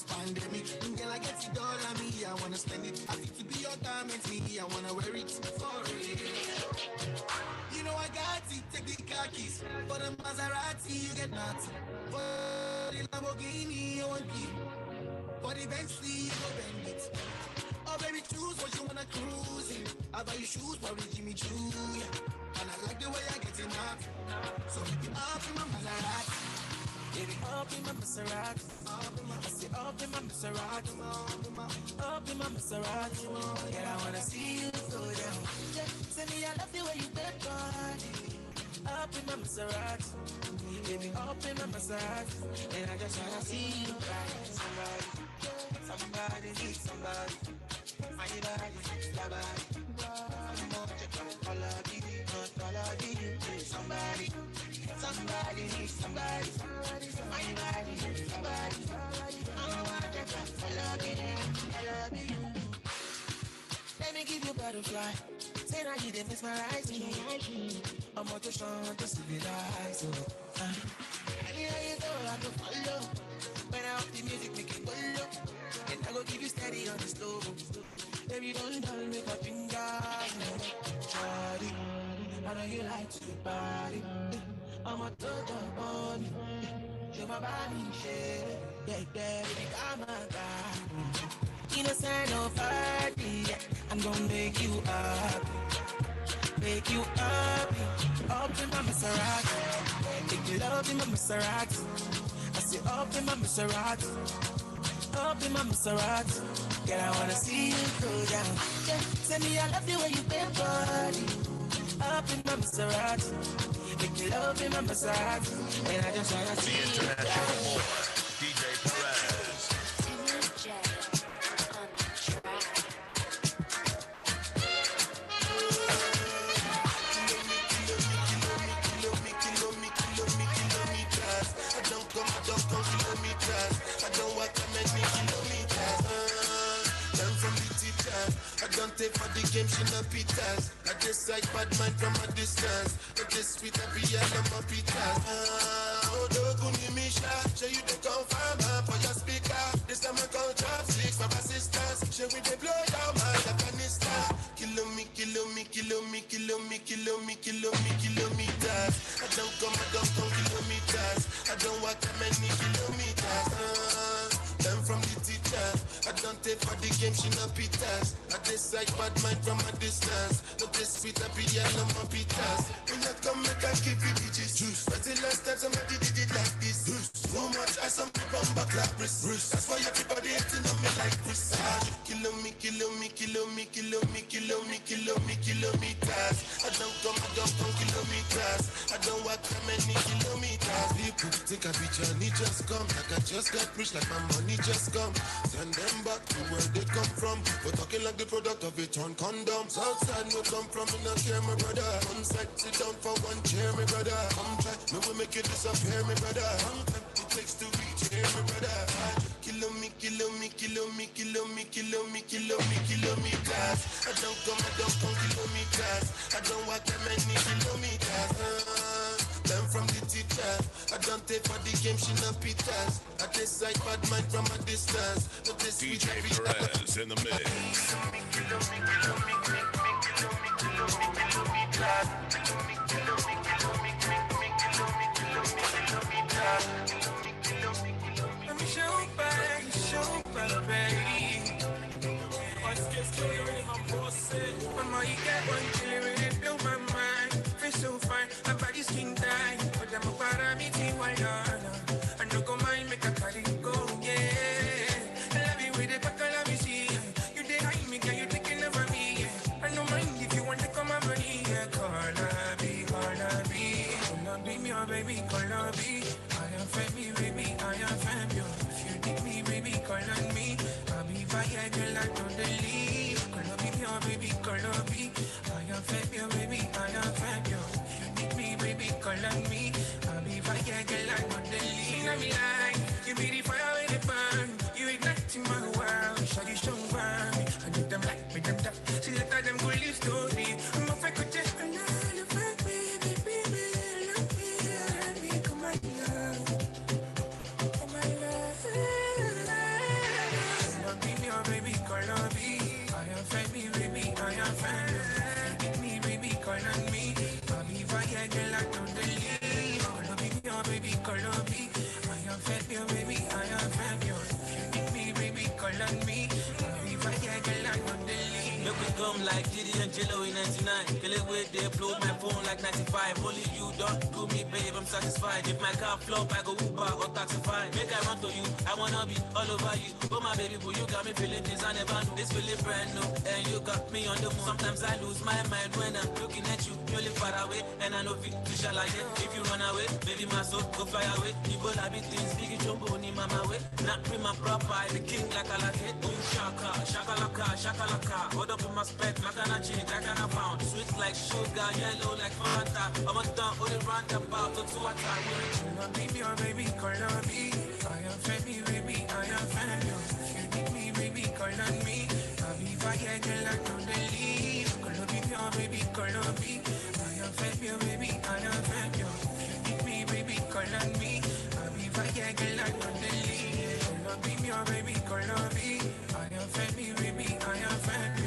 this pandemic. Girl, I get it all on me, I wanna spend it. I fit to be your garment, me, I wanna wear it for real. You know I got it, take the car keys. For the Maserati, you get nothing. For the Lamborghini, you want it. For the Bentley, you go bend it. Oh baby, choose what you wanna cruise in. I buy you shoes, probably Jimmy Choo, yeah. And I like the way I get it up. So if you up in my Maserati, baby, up in my Maserati. I say up in my Maserati. Up in my Maserati. Yeah, I wanna see you go down. Yeah, say me I love the way you bend body. Up in my Maserati. Baby, up in my Maserati. And I just wanna see you ride. Somebody needs somebody. My body needs somebody. I'm not just all I need, not all I need. Somebody needs somebody. My body needs somebody. I'm not just all I need. Let me give you butterfly. Say now you didn't miss my right. I'm on to show to civilize. Anywhere you go, I can follow. When I up the music, make it go low. And I go give you steady on the stove. Baby, don't make a finger. Shawty, I know you like to party. I'm a total bunny. Show my body shit. Yeah, baby, I'm a guy. Innocent no party. I'm gonna make you happy. Make you happy. Up in my Maserati. Make you love in my Maserati. I say up in my Maserati. Up in my Maserati. Girl, I wanna see you go down. Yeah, tell me I love the way you bend body. Up in my Maserati. Make you love in my Maserati. And I just wanna see you go down. DJ Perez. For the game, she not pitas. I just like bad mind from a distance. But this sweet happy, I love my pitas. Oh, Doguni Misha, show you the confirm for your speaker. This time I call drop six for assistance. Show we they blow your mind, Afghanistan. Kilometers. I don't come kilometers. I don't walk that many kilometers. Learn from the teacher. I don't take for the game, she not pitas. I just like bad mind from a distance. Not this sweet happy, I love my pitas. When you come, make I keep it bitches. But the last time somebody did it like this. So much I some people back like Chris. That's why everybody hating on me like Chris. Kilometers. I don't come kilometers. I don't walk that many kilometers. People take a picture and it just come. Like I just got rich, like my money just come. Send them back to where they come from. We're talking like the product of a torn condom. Southside no come from, me not care, my brother. One side, sit down for one chair, my brother. Come try, me will make you disappear, my brother. Long time it takes to reach here, my brother. Kilometers. I don't come kilometers. I don't walk that many kilometers. Learn from the teacher. I don't take for the game, she not pitas. I just like bad mind from a distance. Not this DJ Perez in the mix. Let me show back, baby. Mama, you got one killer and it blew my mind. Feel so fine, my body's skin tight. But I'm a parameter, why not? I know go mind, make a party go, yeah. I love you with it, but I love you, see. You did hide me, girl, you taking over me, yeah. I don't mind if you want to come over me, yeah. Call be me, oh baby, call be. I am family, baby, I am family. If you need me, baby, call on me. I'll be fire, girl, I don't leave. Call be me, oh baby, call be. I am family, baby, I am family. If you need me, baby, call on me. I'll be fire, girl, I don't leave. I'm like, you be the fire with the burn. You ignite in my world, show you show me. I need them like me, them tough. See that them good live story. I'm a fake with just another fake baby, baby. Love me, come on, love. Come on, love. like Diddy and Jello in 99. Kill it with they blow my phone like 95. Only you don't do me, babe, I'm satisfied. If my car flop, I go Uber or taxify. Make I run to you, I wanna be all over you. Oh my baby, boo, you got me feeling this, I never knew. This feeling brand new, and you got me on the moon. Sometimes I lose my mind when I'm looking at you. You live far away, and I know fit to shall I get. If you run away, baby, my soul go fly away. You both have it things, big jumbo, ni mama way. Not be my proper, the king like I like it. Boom, shaka, shakalaka, shakalaka. Hold up in my spec, like an chick, like an pound. Sweet like sugar, yellow like Fanta. I'm a dog, only roundabout, to a time. Baby, oh baby, call on me. I am Femi, baby, I am Femi. You need me, baby, call on me. I'll be fire, girl, I don't leave. Call on me, oh baby, call on me. I am Femi, baby, I am Femi. You need me, baby, call on me. I'll be fire, girl, I don't leave. Call on me, oh baby, call on me. I am Femi, baby, I am Femi.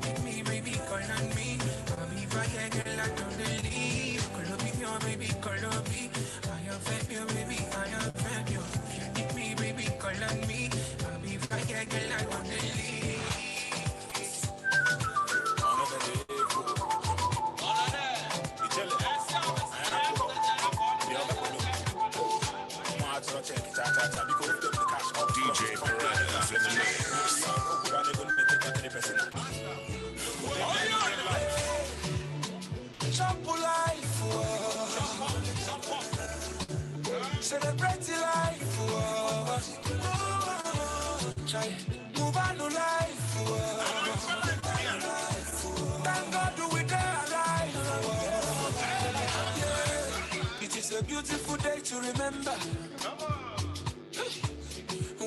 You need me, baby, call on me. I'll be fire, girl, I don't leave. Call on me, oh baby, call on me. I am Femi, baby, I am Femi. You need me, baby, call on me. I'll be fire, girl, I don't leave. DJ Perez in the mix. Jump life, celebrate life, try move on to life. Thank God we are alive. Yeah. It is a beautiful day to remember.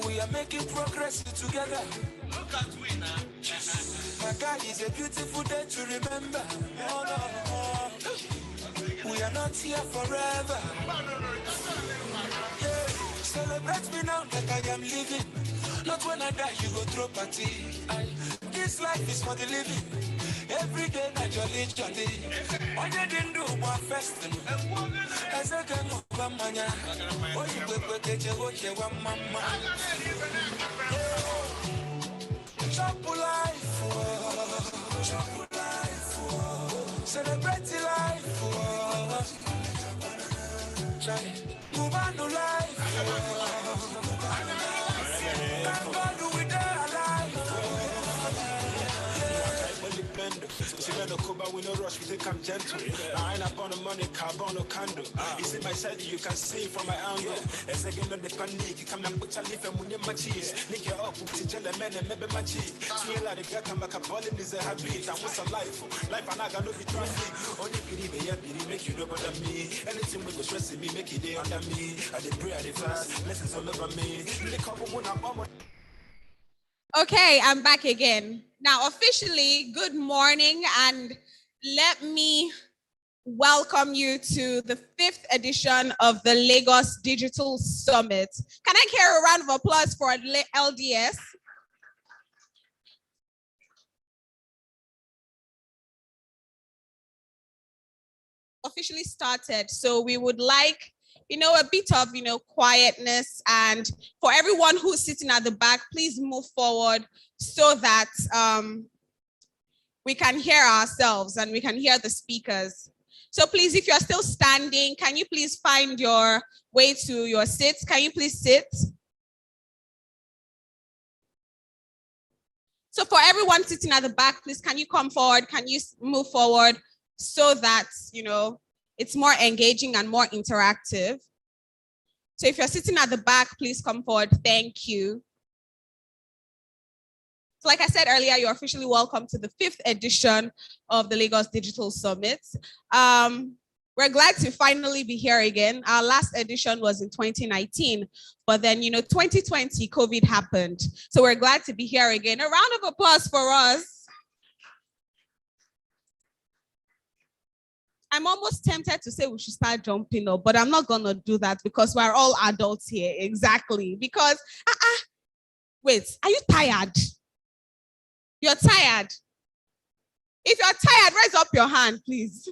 We are making progress together. Look at we now. My God, it's a beautiful day to remember. Oh, no. We are not here forever. Yeah. Celebrate me now like I am living. Not when I die, you go throw party. This life is for the living. Every day, not jolly, jolly. What you didn't do, one festival. As I can move my money. Oh, you will get your watch, one mama. Chop life, celebrate life. Try move on to life. Thank God we are alive. See me no cover, we no rush, we take I'm gentle. I ain't up on the money, carbon or candle. You see my side, you can see from my angle. As again on the panic, you come and put your lip and win my cheese. Nick your up, put your man and maybe my cheese. Smell like the guy come back, a volume is a habit. I want some life, life and I got no be trusty. Only pity me, make you know about me. Anything we go stressing me, make it day under me. I did pray, I did fast, lessons all over me. The couple when I'm on. Okay, I'm back again. Now, officially, good morning, and let me welcome you to the 5th edition of the Lagos Digital Summit. Can I hear a round of applause for LDS? Officially started, so we would like a bit of, quietness, and for everyone who's sitting at the back, please move forward so that we can hear ourselves and we can hear the speakers. So please, if you're still standing, can you please find your way to your seats? Can you please sit? So for everyone sitting at the back, please, can you come forward? Can you move forward so that, it's more engaging and more interactive? So if you're sitting at the back, please come forward. Thank you. So like I said earlier, you're officially welcome to the 5th edition of the Lagos Digital Summit. We're glad to finally be here again. Our last edition was in 2019, but then, 2020, COVID happened. So we're glad to be here again. A round of applause for us. I'm almost tempted to say we should start jumping up, but I'm not going to do that because we're all adults here. Exactly. Because, wait, are you tired? You're tired. If you're tired, raise up your hand, please.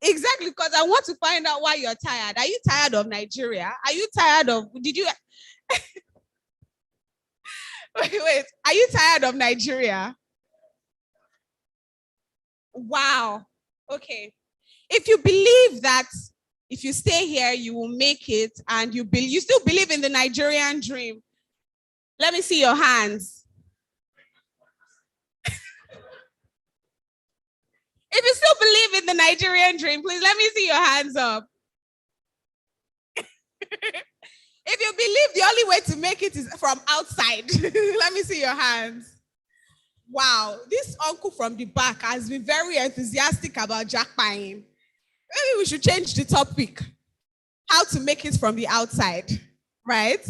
Exactly, because I want to find out why you're tired. Are you tired of Nigeria? Are you tired of, wait, are you tired of Nigeria? Wow. Okay. If you believe that if you stay here, you will make it, and you still believe in the Nigerian dream, let me see your hands. If you still believe in the Nigerian dream, please let me see your hands up. If you believe the only way to make it is from outside, let me see your hands. Wow, this uncle from the back has been very enthusiastic about jackpine. Maybe we should change the topic. How to make it from the outside, right?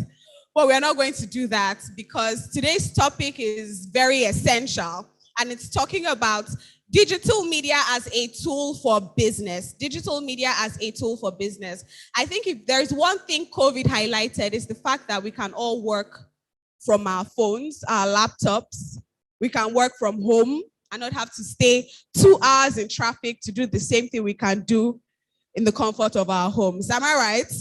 But we're not going to do that because today's topic is very essential, and it's talking about digital media as a tool for business. Digital media as a tool for business. I think if there's one thing COVID highlighted is the fact that we can all work from our phones, our laptops. We can work from home and not have to stay 2 hours in traffic to do the same thing we can do in the comfort of our homes. Am I right?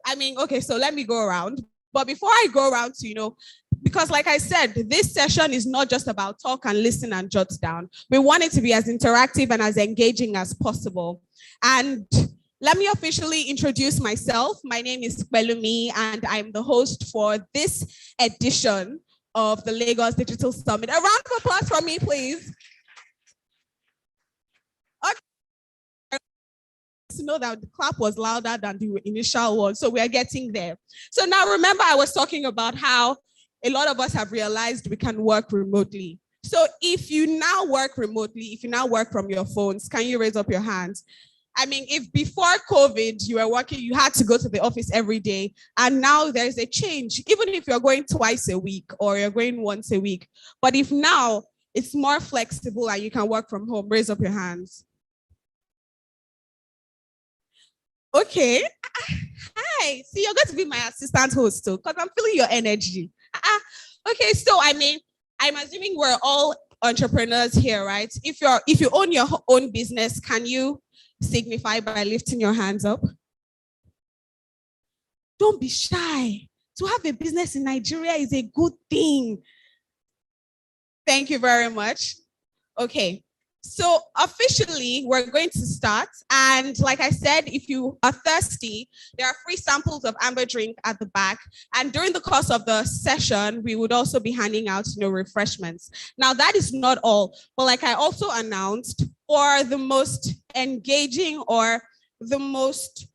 I mean, okay, so let me go around. But before I go around to, because like I said, this session is not just about talk and listen and jot down. We want it to be as interactive and as engaging as possible. And let me officially introduce myself. My name is Pelumi, and I'm the host for this edition of the Lagos Digital Summit. A round of applause for me, please. Okay. To know that the clap was louder than the initial one, so we are getting there. So now remember, I was talking about how a lot of us have realized we can work remotely. So if you now work remotely, if you now work from your phones, can you raise up your hands? I mean, if before COVID you were working, you had to go to the office every day, and now there's a change, even if you're going twice a week or you're going once a week. But if now it's more flexible and you can work from home, raise up your hands. Okay. Hi. See, you're going to be my assistant host too, because I'm feeling your energy. Okay, so I mean, I'm assuming we're all entrepreneurs here, right? If you own your own business, can you signify by lifting your hands up? Don't be shy. To have a business in Nigeria is a good thing. Thank you very much. Okay. So officially, we're going to start. And like I said, if you are thirsty, there are free samples of amber drink at the back. And during the course of the session, we would also be handing out, refreshments. Now, that is not all. But like I also announced, for the most engaging or the most,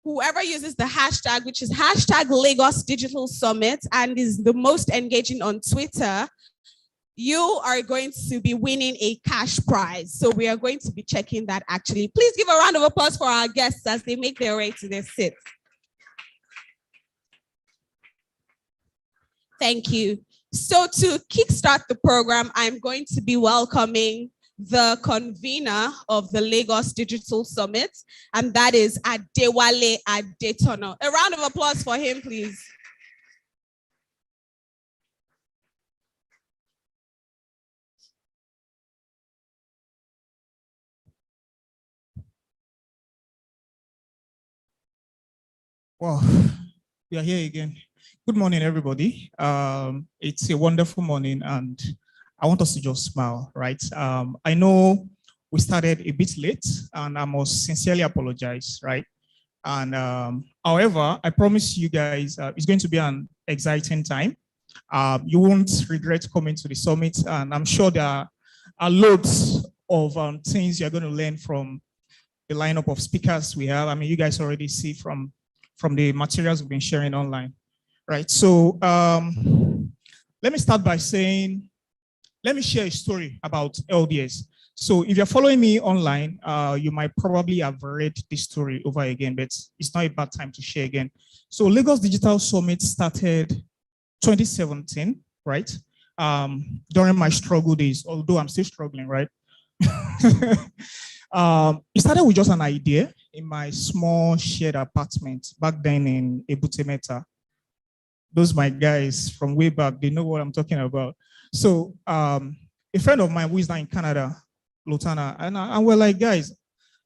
whoever uses the hashtag, which is hashtag Lagos Digital Summit and is the most engaging on Twitter, you are going to be winning a cash prize. So we are going to be checking that actually. Please give a round of applause for our guests as they make their way to their seats. Thank you. So to kickstart the program, I'm going to be welcoming the convener of the Lagos Digital Summit, and that is Adewale Adetono. A round of applause for him, please. Well, we are here again. Good morning, everybody. It's a wonderful morning, and I want us to just smile, right? I know we started a bit late, and I must sincerely apologize, right? And however, I promise you guys, it's going to be an exciting time. You won't regret coming to the summit, and I'm sure there are loads of things you're going to learn from the lineup of speakers we have. I mean, you guys already see from the materials we've been sharing online, right? So let me start by saying, let me share a story about LDS. So if you're following me online, you might probably have read this story over again, but it's not a bad time to share again. So Lagos Digital Summit started 2017, right? During my struggle days, although I'm still struggling, right? It started with just an idea in my small shared apartment back then in Ebute Metta. Those my guys from way back, they know what I'm talking about. So a friend of mine who is now in Canada, Lotana, and we're like, guys,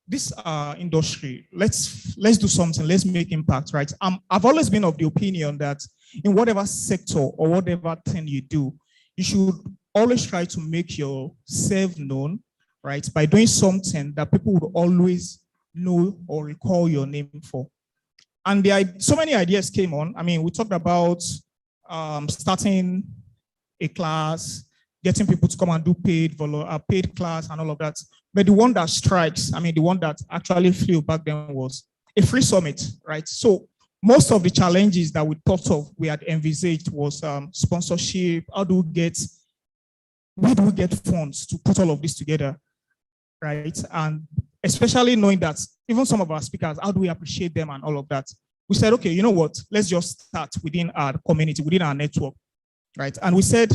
this industry, let's do something, let's make impact, right? I've always been of the opinion that in whatever sector or whatever thing you do, you should always try to make yourself known right? By doing something that people would always know or recall your name for. And so many ideas came on. I mean, we talked about starting a class, getting people to come and do paid class and all of that. But the one that strikes, I mean, the one that actually flew back then was a free summit, right? So most of the challenges that we thought of, we had envisaged was sponsorship. Where do we get funds to put all of this together, right? And especially knowing that even some of our speakers, how do we appreciate them and all of that? We said, okay, you know what? Let's just start within our community, within our network, right? And we said,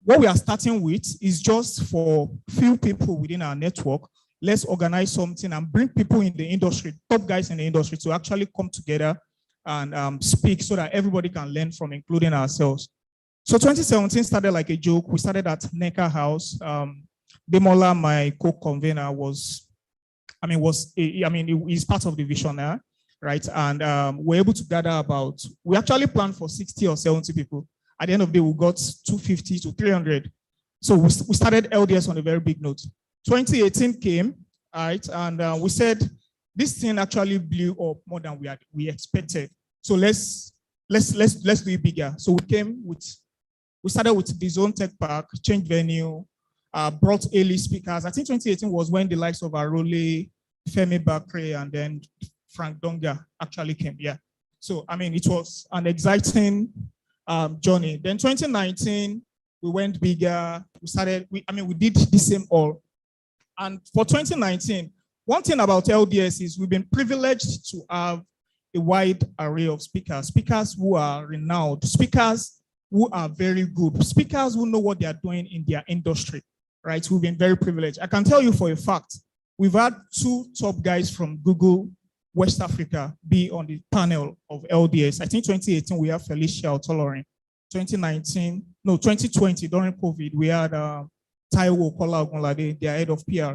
what we are starting with is just for few people within our network. Let's organize something and bring people in the industry, top guys in the industry, to actually come together and speak so that everybody can learn from, including ourselves. So 2017 started like a joke. We started at Necker House. Demola, my co-convener, he's part of the visionary, right? And we're able to gather we actually planned for 60 or 70 people. At the end of the day, we got 250 to 300. So we started LDS on a very big note. 2018 came, all right, and we said this thing actually blew up more than we expected. So let's do it bigger. So we started with the Zone Tech Park, changed venue, brought A-list speakers. I think 2018 was when the likes of Arole, Femi Bakre, and then Frank Donga actually came. Yeah. So I mean, it was an exciting journey. Then 2019, we went bigger. We did the same all. And for 2019, one thing about LDS is we've been privileged to have a wide array of speakers who are renowned, speakers who are very good, speakers who know what they are doing in their industry, right? We've been very privileged. I can tell you for a fact, we've had 2 top guys from Google West Africa be on the panel of LDS. I think 2018, we have Felicia Otolorin. 2020, during COVID, we had Taiwo Kola Ogunlade, their head of PR,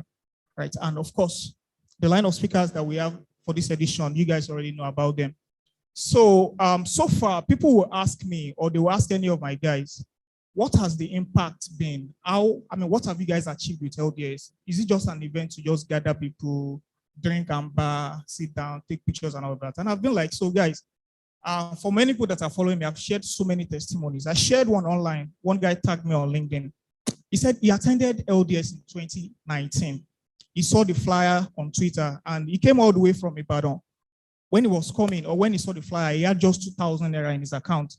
right? And of course, the line of speakers that we have for this edition, you guys already know about them. So, so far, people will ask me, or they will ask any of my guys, what has the impact been? What have you guys achieved with LDS? Is it just an event to just gather people, drink and bar, sit down, take pictures and all that? And I've been like, so guys, for many people that are following me, I've shared so many testimonies. I shared one online. One guy tagged me on LinkedIn. He said he attended LDS in 2019. He saw the flyer on Twitter and he came all the way from Ibadan. When he was coming, or when he saw the flyer, he had just 2,000 naira in his account,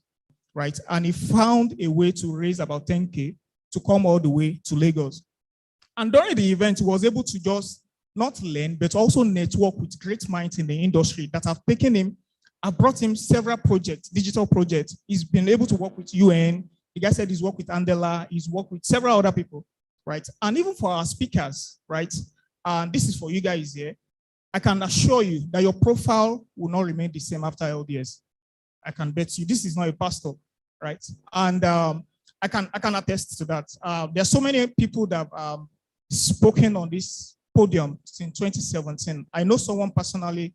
right? And he found a way to raise about 10K to come all the way to Lagos. And during the event, he was able to just not learn, but also network with great minds in the industry that have taken him. I've brought him several projects, digital projects. He's been able to work with UN. The guy said he's worked with Andela. He's worked with several other people, right? And even for our speakers, right? And this is for you guys here. I can assure you that your profile will not remain the same after LDS. I can bet you. This is not a pastor, right? And I can attest to that. There are so many people that have spoken on this podium since 2017. I know someone personally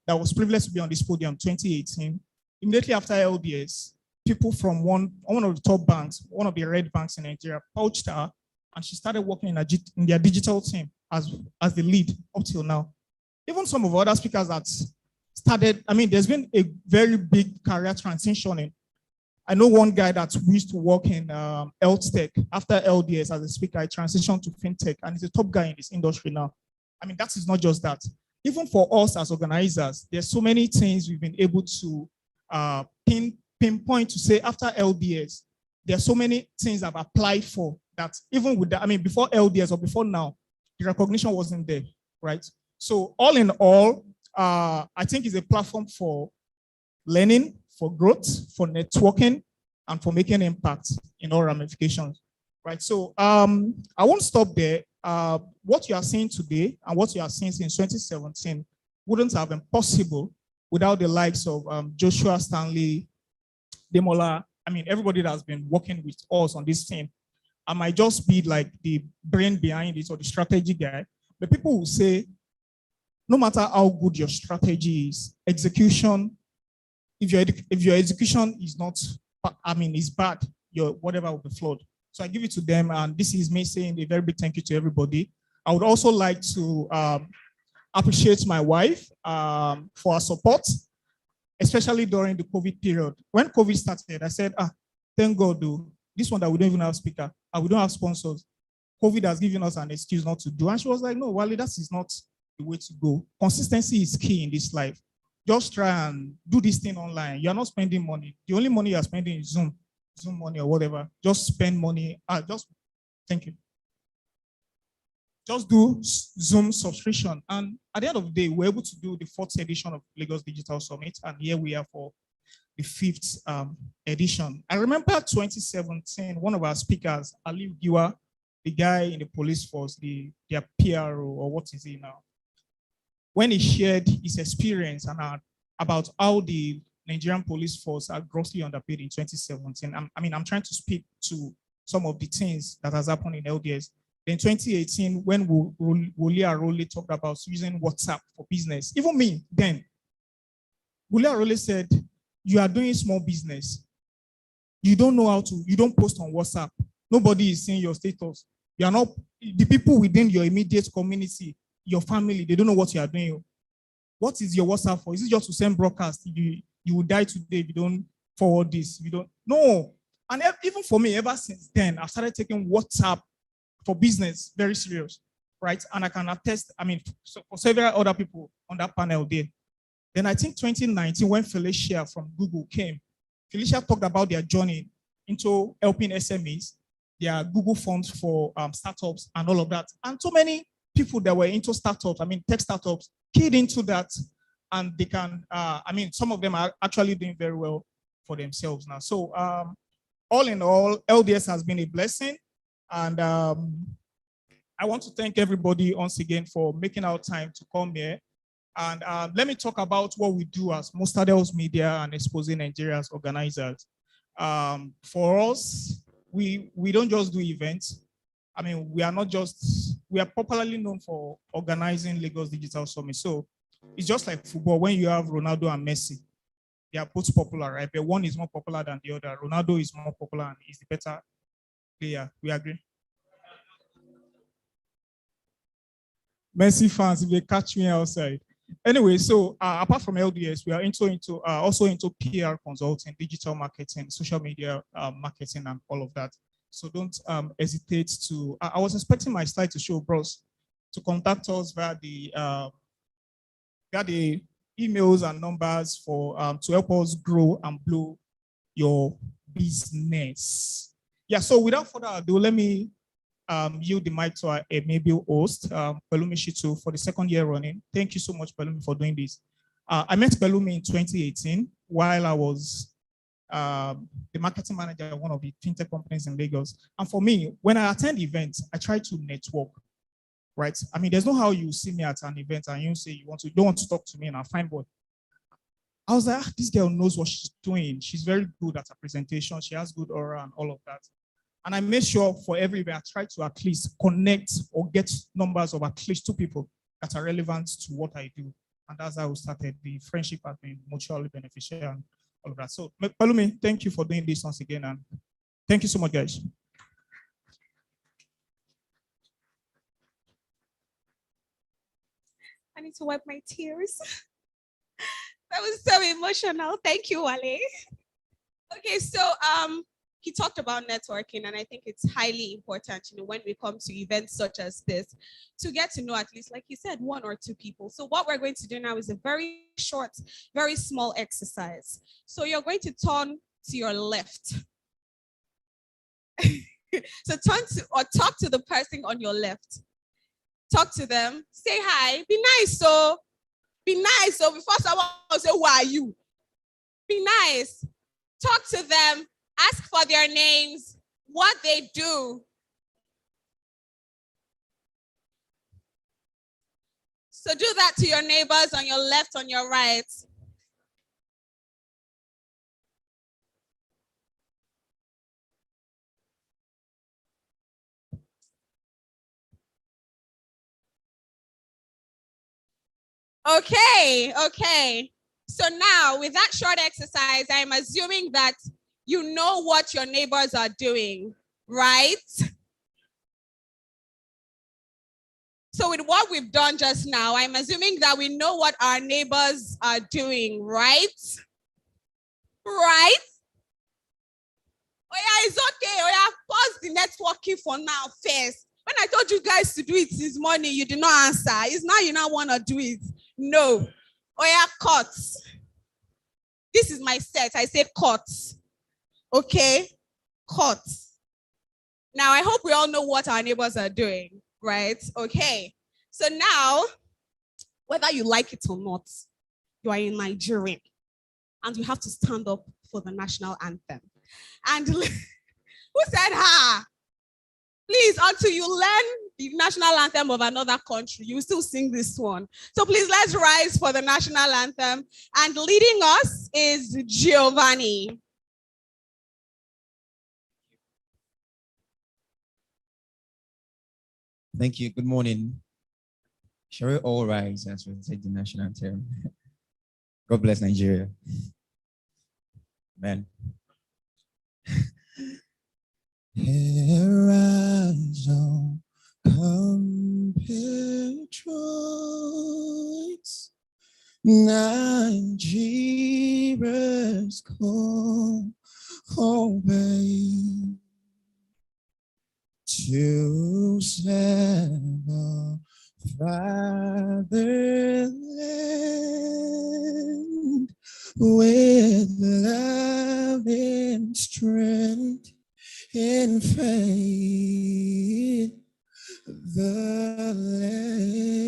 that was privileged to be on this podium 2018. Immediately after LDS, people from one of the top banks, one of the red banks in Nigeria, poached her, and she started working in their digital team as the lead up till now. Even some of our other speakers that started, there's been a very big career transitioning. I know one guy that used to work in health tech. After LDS as a speaker, I transitioned to fintech, and he's a top guy in this industry now. That is not just that. Even for us as organizers, there's so many things we've been able to pinpoint to say after LDS, there are so many things I've applied for that even with that, before LDS or before now, the recognition wasn't there, right? So all in all, I think it's a platform for learning, for growth, for networking, and for making impact in all ramifications, right? So I won't stop there. What you are seeing today and what you are seeing since 2017 wouldn't have been possible without the likes of Joshua Stanley, Demola, everybody that has been working with us on this team. I might just be like the brain behind it or the strategy guy, but people will say, no matter how good your strategy is, execution, if your execution is not, is bad, your whatever will be flawed. So I give it to them, and this is me saying a very big thank you to everybody. I would also like to appreciate my wife for her support, especially during the COVID period. When COVID started, I said, thank God, though, this one that we don't even have speaker, and we don't have sponsors. COVID has given us an excuse not to do. And she was like, no, Wale, that is not the way to go. Consistency is key in this life. Just try and do this thing online. You're not spending money. The only money you're spending is Zoom money or whatever. Just spend money. Thank you. Just do Zoom subscription. And at the end of the day, we're able to do the 4th edition of Lagos Digital Summit. And here we are for the 5th edition. I remember 2017, one of our speakers, Ali Giwa, the guy in the police force, their PRO, or what is he now? When he shared his experience and about how the Nigerian police force are grossly underpaid in 2017. I'm trying to speak to some of the things that has happened in LDS. In 2018, when Wole Arole talked about using WhatsApp for business, even me then, Wole Arole said, you are doing small business. You don't know how to, you don't post on WhatsApp. Nobody is seeing your status. You are not, the people within your immediate community, your family, they don't know what you are doing. What is your WhatsApp for? Is it just to send broadcast? You will die today if you don't forward this. If you don't, no. And even for me, ever since then, I've started taking WhatsApp for business very serious, right? And I can attest, for several other people on that panel there. Then I think 2019, when Felicia from Google came, Felicia talked about their journey into helping SMEs, their Google funds for startups and all of that. And so many people that were into startups, tech startups, keyed into that, and they can, some of them are actually doing very well for themselves now. So all in all, LDS has been a blessing. And I want to thank everybody once again for making our time to come here. And let me talk about what we do as Mostadels Media and Exposing Nigeria's organizers. For us, we don't just do events. We are popularly known for organizing Lagos Digital Summit. So it's just like football. When you have Ronaldo and Messi, they are both popular, right? But one is more popular than the other. Ronaldo is more popular and is the better player. We agree? Messi fans, if they catch me outside. Anyway, so apart from LDS, we are also into PR consulting, digital marketing, social media marketing, and all of that. So don't hesitate to. I was expecting my slide to show, bros, to contact us via the emails and numbers for to help us grow and blow your business. Yeah. So without further ado, let me yield the mic to our maybe host, Pelumi Shitu, for the 2nd year running. Thank you so much, Pelumi, for doing this. I met Pelumi in 2018 while I was the marketing manager at one of the fintech companies in Lagos. And for me, when I attend events, I try to network, right? There's no how you see me at an event and you say you don't want to talk to me and I'm fine, but I was like, this girl knows what she's doing. She's very good at her presentation. She has good aura and all of that. And I made sure for every event, I try to at least connect or get numbers of at least 2 people that are relevant to what I do. And that's how we started. The friendship has been mutually beneficial and all of that. So, Pelumi, thank you for doing this once again. And thank you so much, guys. I need to wipe my tears. That was so emotional. Thank you, Wale. Okay, so he talked about networking, and I think it's highly important, when we come to events such as this, to get to know at least, like you said, 1 or 2 people. So what we're going to do now is a very short, very small exercise. So you're going to turn to your left. So turn to or talk to the person on your left. Talk to them. Say hi. Be nice. So be nice. So before someone will say, who are you? Be nice. Talk to them. Ask for their names, what they do. So do that to your neighbors on your left, on your right. Okay. So now with that short exercise, I'm assuming that you know what your neighbors are doing, right? So with what we've done just now, I'm assuming that we know what our neighbors are doing, right? Right? Oh yeah, it's okay. Oh yeah, pause the networking for now first. When I told you guys to do it this morning, you did not answer. It's now you now want to do it. No. Oh yeah, cut. This is my set. I say cut. Okay? Cut. Now, I hope we all know what our neighbors are doing, right? Okay. So now, whether you like it or not, you are in Nigeria and you have to stand up for the national anthem. And who said ha? Please, until you learn the national anthem of another country, you still sing this one. So please, let's rise for the national anthem. And leading us is Giovanni. Thank you. Good morning. Shall we all rise as we take the national anthem? God bless Nigeria. Amen. Horizon compatriots, Nigeria's call, obey to serve our fatherland with love and strength in faith, the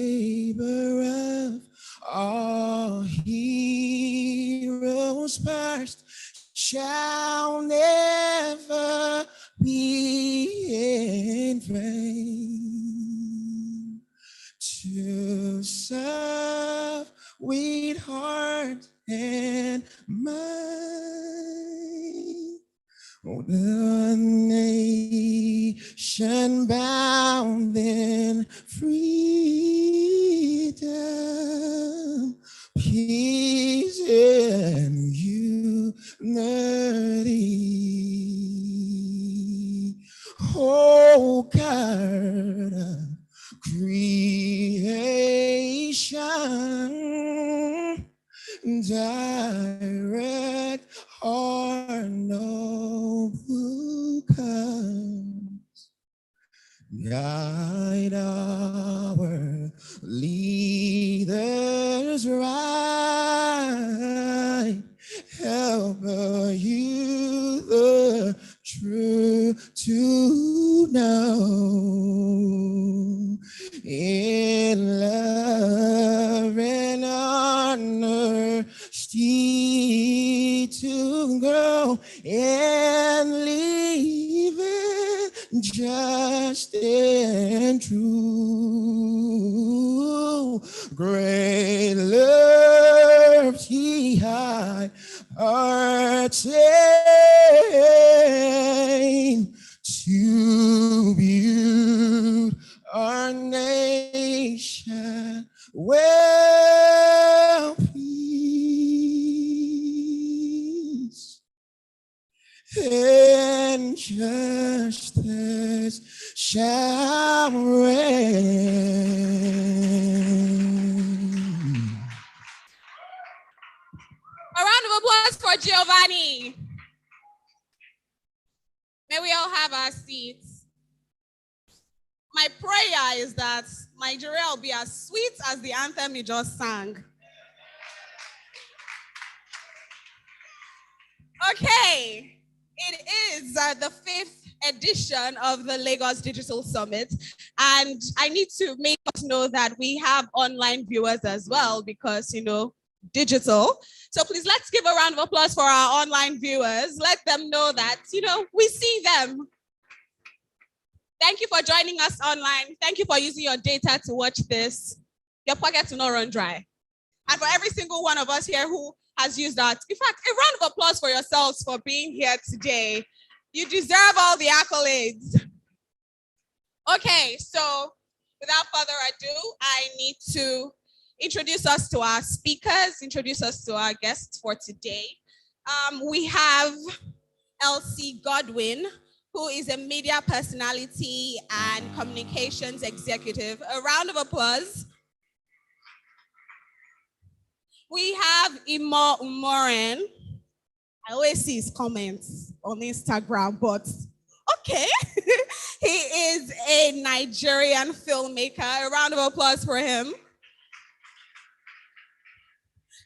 labor of our heroes past shall never be in vain. To serve with heart and mind, the nation bound in freedom, peace and unity. Oh God, creation, direct our noble cause, guide our leaders right, help the youth the truth to know, in love and honor to grow and live it just and true. Great love he high attain to build our nation well, peace and justice shall reign. A round of applause for Giovanni. May we all have our seats. My prayer is that Nigeria will be as sweet as the anthem you just sang. Okay, it is the 5th edition of the Lagos Digital Summit, and I need to make us know that we have online viewers as well because, you know, digital. So please, let's give a round of applause for our online viewers. Let them know that, you know, we see them. Thank you for joining us online. Thank you for using your data to watch this. Your pocket will not run dry. And for every single one of us here who has used that, in fact, a round of applause for yourselves for being here today. You deserve all the accolades. Okay, so without further ado, I need to introduce us to our speakers, introduce us to our guests for today. We have Elsie Godwin, who is a media personality and communications executive. A round of applause. We have Imo Umoren. I always see his comments on Instagram, but okay. He is a Nigerian filmmaker. A round of applause for him.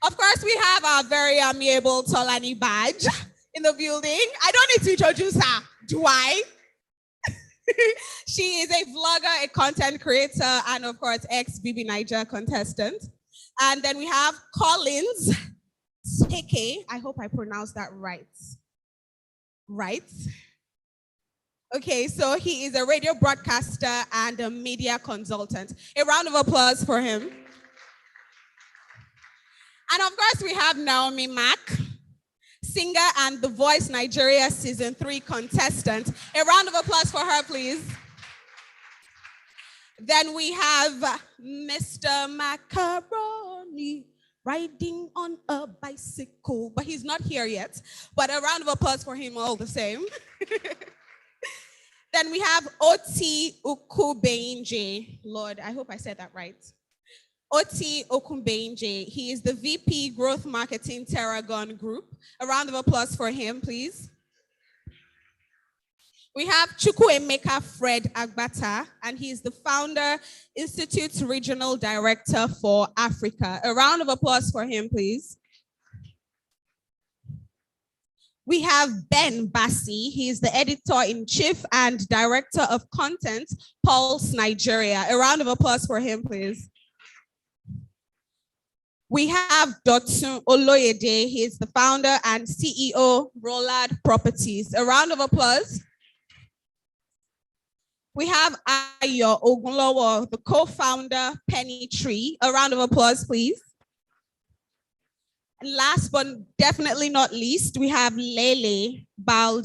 Of course, we have our very amiable Tolani Badge in the building. I don't need to introduce her, do I? She is a vlogger, a content creator, and of course, ex-BB Niger contestant. And then we have Collins Seke. I hope I pronounced that right. Right? Okay, so he is a radio broadcaster and a media consultant. A round of applause for him. And of course, we have Naomi Mack, singer and The Voice Nigeria Season 3 contestant. A round of applause for her, please. Then we have Mr. Macaroni riding on a bicycle, but he's not here yet. But a round of applause for him all the same. Then we have Oti Okubenje. Lord, I hope I said that right. Oti Okubenje. He is the VP Growth Marketing Terragon Group. A round of applause for him, please. We have Chukwuemeka Fred Agbata, and he is the founder, Institute's Regional Director for Africa. A round of applause for him, please. We have Ben Bassi. He is the editor-in-chief and director of content, Pulse Nigeria. A round of applause for him, please. We have Dotun Oloyede. He is the founder and CEO, Rollard Properties. A round of applause. We have Ayo Ogunlowo, the co-founder, Penny Tree. A round of applause, please. And last but definitely not least, we have Lele Balde,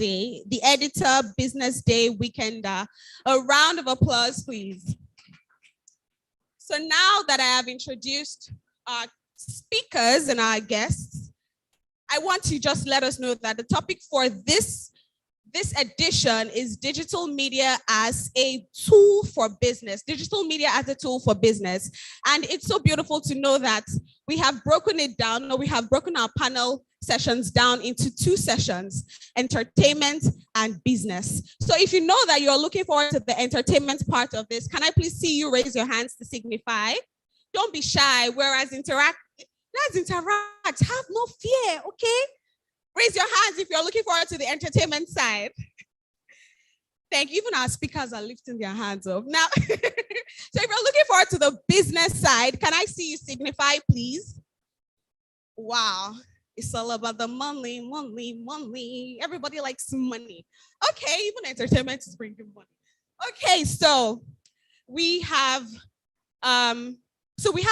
the editor, Business Day Weekender. A round of applause, please. So now that I have introduced our speakers and our guests, I want to just let us know that the topic for this edition is digital media as a tool for business. Digital media as a tool for business. And it's so beautiful to know that we have broken it down, or we have broken our panel sessions down into 2 sessions, entertainment and business. So if you know that you're looking forward to the entertainment part of this, can I please see you raise your hands to signify? Don't be shy, whereas let's interact, have no fear, okay? Raise your hands if you're looking forward to the entertainment side. Thank you. Even our speakers are lifting their hands up. Now, so if you're looking forward to the business side, can I see you signify, please? Wow. It's all about the money, money, money. Everybody likes money. Okay, even entertainment is bringing money. Okay, so we have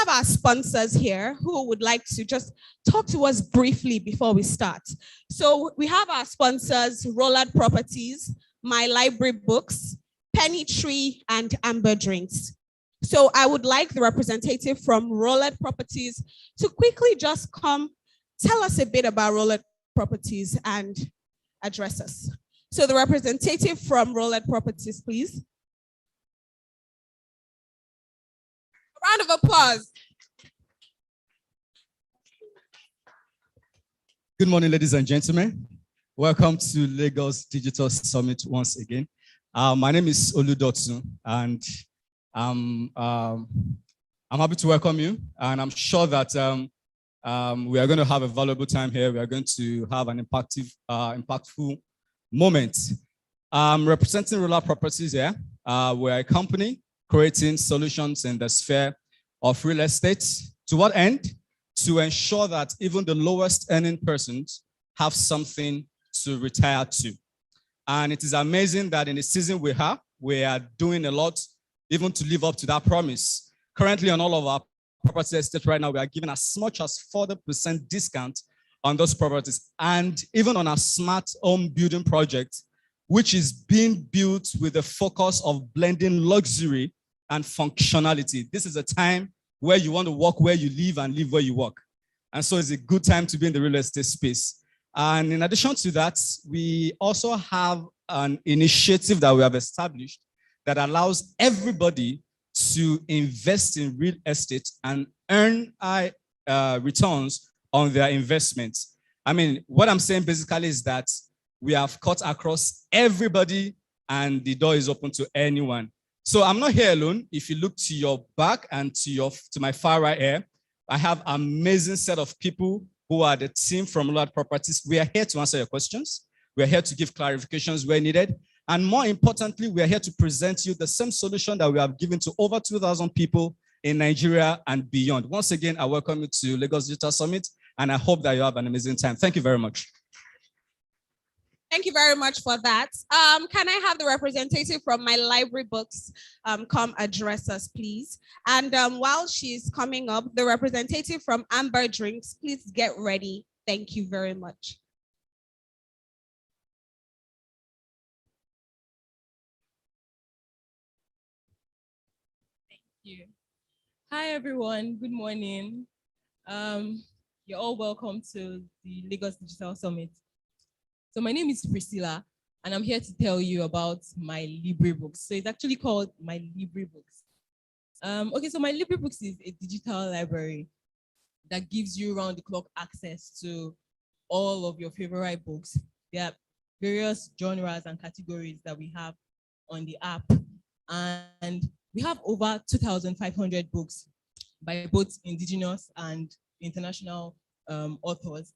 our sponsors here who would like to just talk to us briefly before we start. So we have our sponsors, Rollard Properties, My Library Books, Penny Tree, and Amber Drinks. So I would like the representative from Rollard Properties to quickly just come tell us a bit about Rollard Properties and address us. So the representative from Rollard Properties, please. Round of applause. Good morning, ladies and gentlemen. Welcome to Lagos Digital Summit once again. My name is Olu Dotun, and I'm happy to welcome you. And I'm sure that we are going to have a valuable time here. We are going to have an impactful moment. I'm representing Rollard Properties here. We're a company creating solutions in the sphere of real estate. To what end? To ensure that even the lowest earning persons have something to retire to. And it is amazing that in the season we are doing a lot even to live up to that promise. Currently on all of our property estates right now, we are giving as much as 40% discount on those properties. And even on our smart home building project, which is being built with the focus of blending luxury and functionality. This is a time where you want to work where you live and live where you work. And so it's a good time to be in the real estate space. And in addition to that, we also have an initiative that we have established that allows everybody to invest in real estate and earn high returns on their investments. I mean, what I'm saying basically is that we have cut across everybody and the door is open to anyone. So I'm not here alone. If you look to your back and to my far right here, I have an amazing set of people who are the team from Lord Properties. We are here to answer your questions. We are here to give clarifications where needed. And more importantly, we are here to present you the same solution that we have given to over 2,000 people in Nigeria and beyond. Once again, I welcome you to Lagos Digital Summit, and I hope that you have an amazing time. Thank you very much. Thank you very much for that. Can I have the representative from My Library Books come address us, please? And while she's coming up, the representative from Amber Drinks, please get ready. Thank you very much. You. Hi everyone, good morning. You're all welcome to the Lagos Digital Summit. So my name is Priscilla, and I'm here to tell you about My Library Books. So it's actually called My Library Books. Okay, so My Library Books is a digital library that gives you round-the-clock access to all of your favorite books. There are various genres and categories that we have on the app, and we have over 2,500 books by both indigenous and international authors.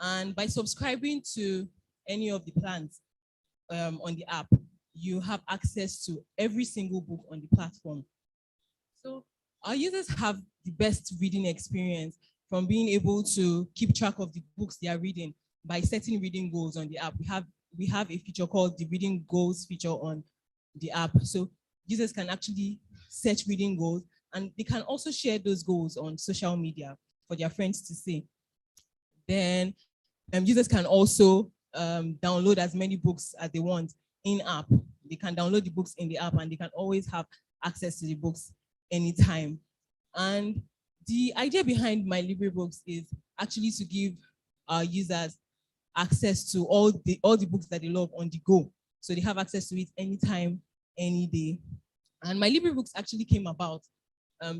And by subscribing to any of the plans on the app, you have access to every single book on the platform. So our users have the best reading experience from being able to keep track of the books they are reading by setting reading goals on the app. We have a feature called the Reading Goals feature on the app. So users can actually set reading goals, and they can also share those goals on social media for their friends to see. Then users can also download as many books as they want in-app. They can download the books in the app, and they can always have access to the books anytime. And the idea behind My Library Books is actually to give our users access to all the books that they love on the go. So they have access to it anytime, any day. And My Library Books actually came about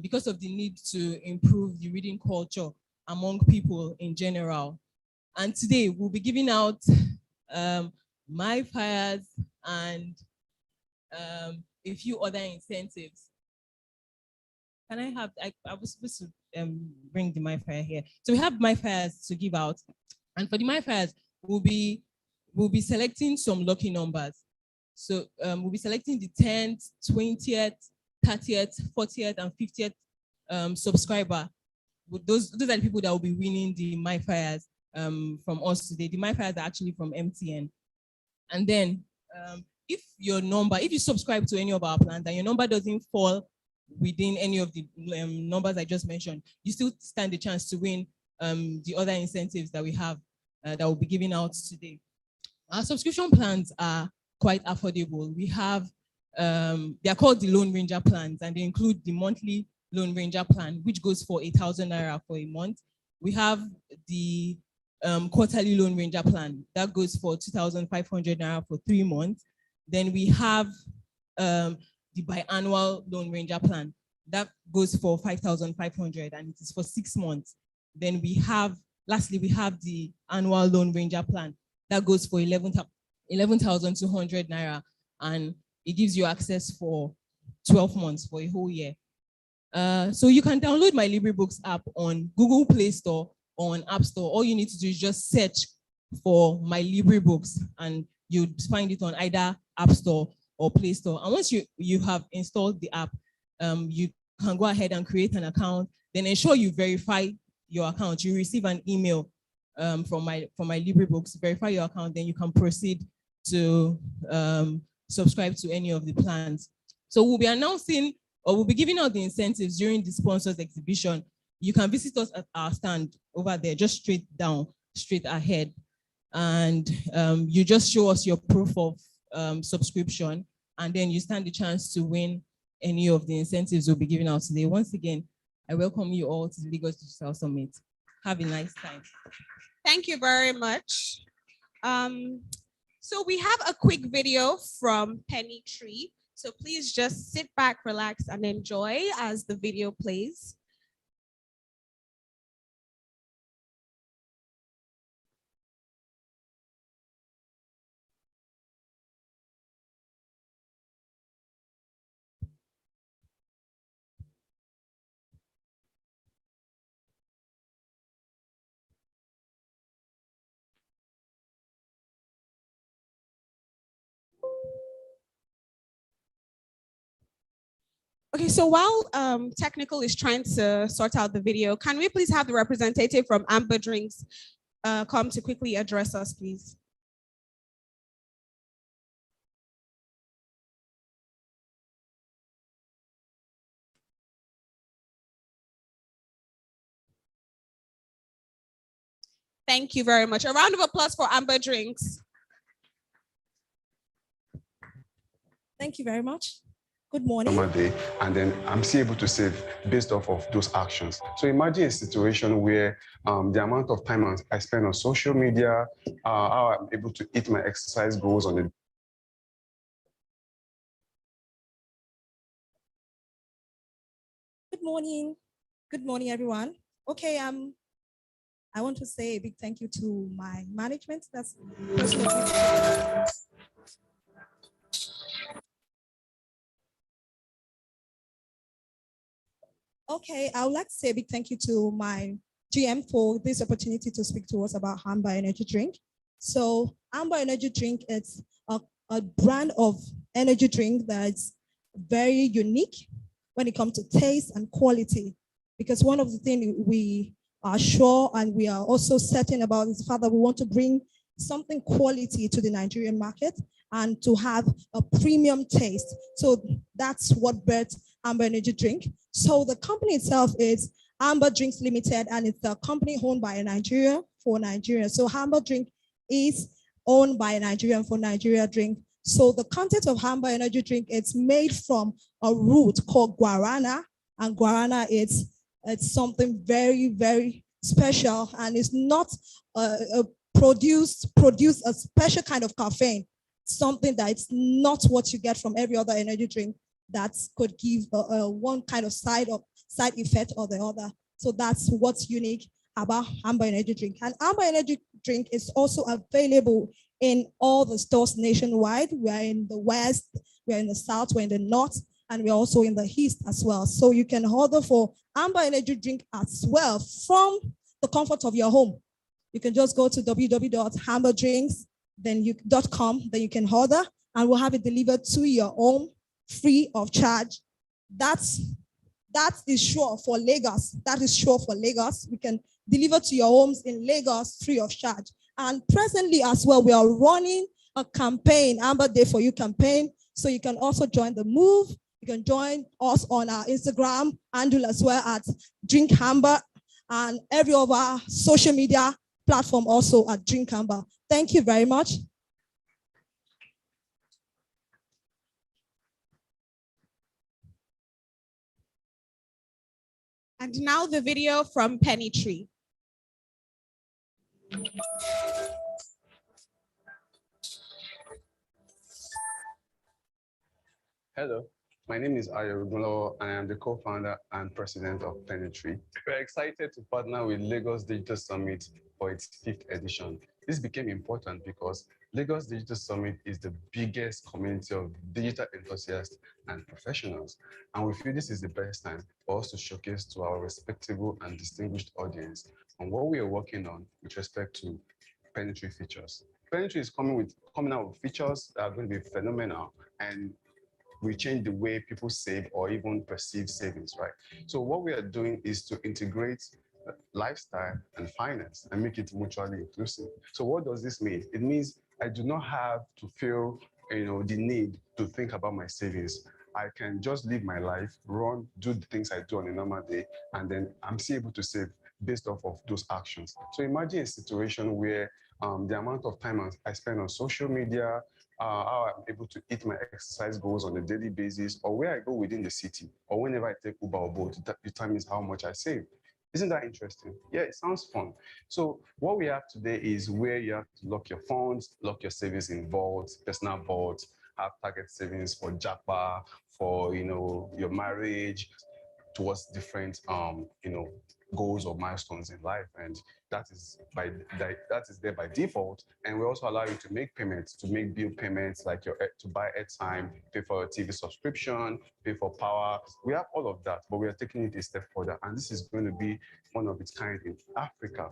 because of the need to improve the reading culture among people in general. And today we'll be giving out MyFires and a few other incentives. Can I have, I was supposed to bring the MyFire here. So we have MyFires to give out. And for the MyFires, we'll be selecting some lucky numbers. So we'll be selecting the 10th, 20th, 30th, 40th, and 50th subscriber. Those are the people that will be winning the MyFires from us today. The MyFires are actually from MTN. And then if you subscribe to any of our plans and your number doesn't fall within any of the numbers I just mentioned, you still stand the chance to win the other incentives that we have that we'll be giving out today. Our subscription plans are quite affordable. We have, they are called the Lone Ranger plans, and they include the monthly Lone Ranger plan, which goes for 8,000 naira for a month. We have the quarterly Lone Ranger plan that goes for 2,500 naira for 3 months. Then we have the biannual Lone Ranger plan that goes for 5,500 and it is for 6 months. Then we have, lastly, we have the annual Lone Ranger plan that goes for 11,200 naira, and it gives you access for 12 months, for a whole year. So you can download My Library Books app on Google Play Store or on App Store. All you need to do is just search for My Library Books, and you'll find it on either App Store or Play Store. And once you have installed the app, you can go ahead and create an account, then ensure you verify your account. You receive an email from My Library Books, verify your account, then you can proceed to subscribe to any of the plans. So we'll be announcing, or we'll be giving out the incentives during the sponsors exhibition. You can visit us at our stand over there, just straight ahead. And you just show us your proof of subscription, and then you stand the chance to win any of the incentives we'll be giving out today. Once again, I welcome you all to the Lagos Digital Summit. Have a nice time. Thank you very much. So we have a quick video from Penny Tree. So please just sit back, relax, and enjoy as the video plays. Okay, so while technical is trying to sort out the video, can we please have the representative from Amber Drinks come to quickly address us, please? Thank you very much. A round of applause for Amber Drinks. Thank you very much. Good morning. Day, and then I'm still able to save based off of those actions. So imagine a situation where the amount of time I spend on social media, how I'm able to hit my exercise goals on the Good morning. Good morning, everyone. Okay, I want to say a big thank you to my management. That's okay, I would like to say a big thank you to my GM for this opportunity to speak to us about Amber Energy Drink. So Amber Energy Drink is a brand of energy drink that's very unique when it comes to taste and quality. Because one of the things we are sure and we are also certain about is the fact that we want to bring something quality to the Nigerian market and to have a premium taste. So that's what birthed Amber Energy Drink. So the company itself is Amber Drinks Limited, and it's a company owned by a Nigerian for Nigeria. So Amber Drink is owned by a Nigerian for Nigeria drink. So the content of Amber Energy Drink, it's made from a root called guarana, and guarana it's something very, very special, and it's not produce a special kind of caffeine, something that's not what you get from every other energy drink that could give one kind of side effect or the other. So that's what's unique about Amber Energy Drink. And Amber Energy Drink is also available in all the stores nationwide. We are in the West, we are in the South, we're in the North, and we're also in the East as well. So you can order for Amber Energy Drink as well from the comfort of your home. You can just go to www.amberdrinks.com, then you can order, and we'll have it delivered to your home free of charge. That is sure for Lagos. That is sure for Lagos. We can deliver to your homes in Lagos free of charge. And presently as well, we are running a campaign, Amber Day for You campaign. So you can also join the move. You can join us on our Instagram handle as well at Drink Amber, and every of our social media platform also at Drink Amber. Thank you very much. And now the video from Penny Tree. Hello, my name is Ayo Ogunlowo, and I am the co-founder and president of Penny Tree. We're excited to partner with Lagos Digital Summit for its 5th edition. This became important because Lagos Digital Summit is the biggest community of digital enthusiasts and professionals, and we feel this is the best time for us to showcase to our respectable and distinguished audience on what we are working on with respect to Penny Tree features. Penny Tree is coming out with features that are going to be phenomenal, and we change the way people save or even perceive savings, right? So what we are doing is to integrate lifestyle and finance and make it mutually inclusive. So what does this mean? It means I do not have to feel the need to think about my savings. I can just live my life, run, do the things I do on a normal day, and then I'm still able to save based off of those actions. So imagine a situation where the amount of time I spend on social media, how I'm able to hit my exercise goals on a daily basis, or where I go within the city, or whenever I take Uber or Bolt, that determines how much I save. Isn't that interesting? Yeah, it sounds fun. So what we have today is where you have to lock your funds, lock your savings in vaults, personal vaults, have target savings for JAPA, for your marriage, towards different goals or milestones in life, and that is there by default. And we also allow you to make payments, to make bill payments, like to buy airtime, pay for a TV subscription, pay for power. We have all of that, but we are taking it a step further, and this is going to be one of its kind in Africa,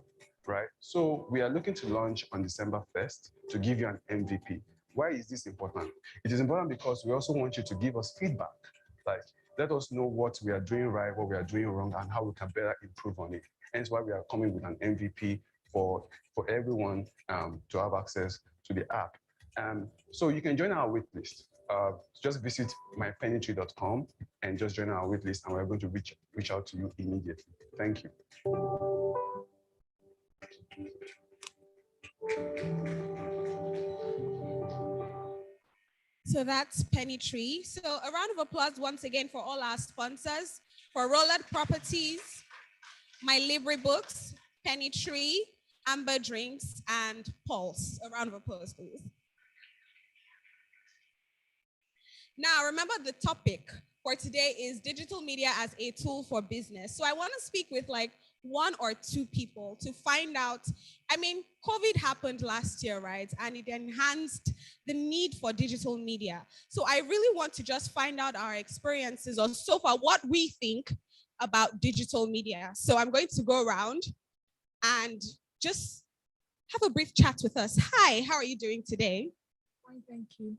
right? So we are looking to launch on December 1st to give you an MVP. Why is this important? It is important because we also want you to give us feedback, like let us know what we are doing right, what we are doing wrong, and how we can better improve on it. Hence why we are coming with an MVP for everyone to have access to the app. So you can join our waitlist. Just visit mypennytree.com and just join our waitlist, and we're going to reach out to you immediately. Thank you. So that's Penny Tree. So a round of applause once again for all our sponsors, for Roland Properties, My Library Books, Penny Tree, Amber Drinks, and Pulse. A round of applause, please. Now, remember the topic for today is digital media as a tool for business. So I want to speak with like one or two people to find out. I mean, COVID happened last year, right? And it enhanced the need for digital media. So I really want to just find out our experiences or so far what we think about digital media. So I'm going to go around and just have a brief chat with us. Hi, how are you doing today? Fine, thank you.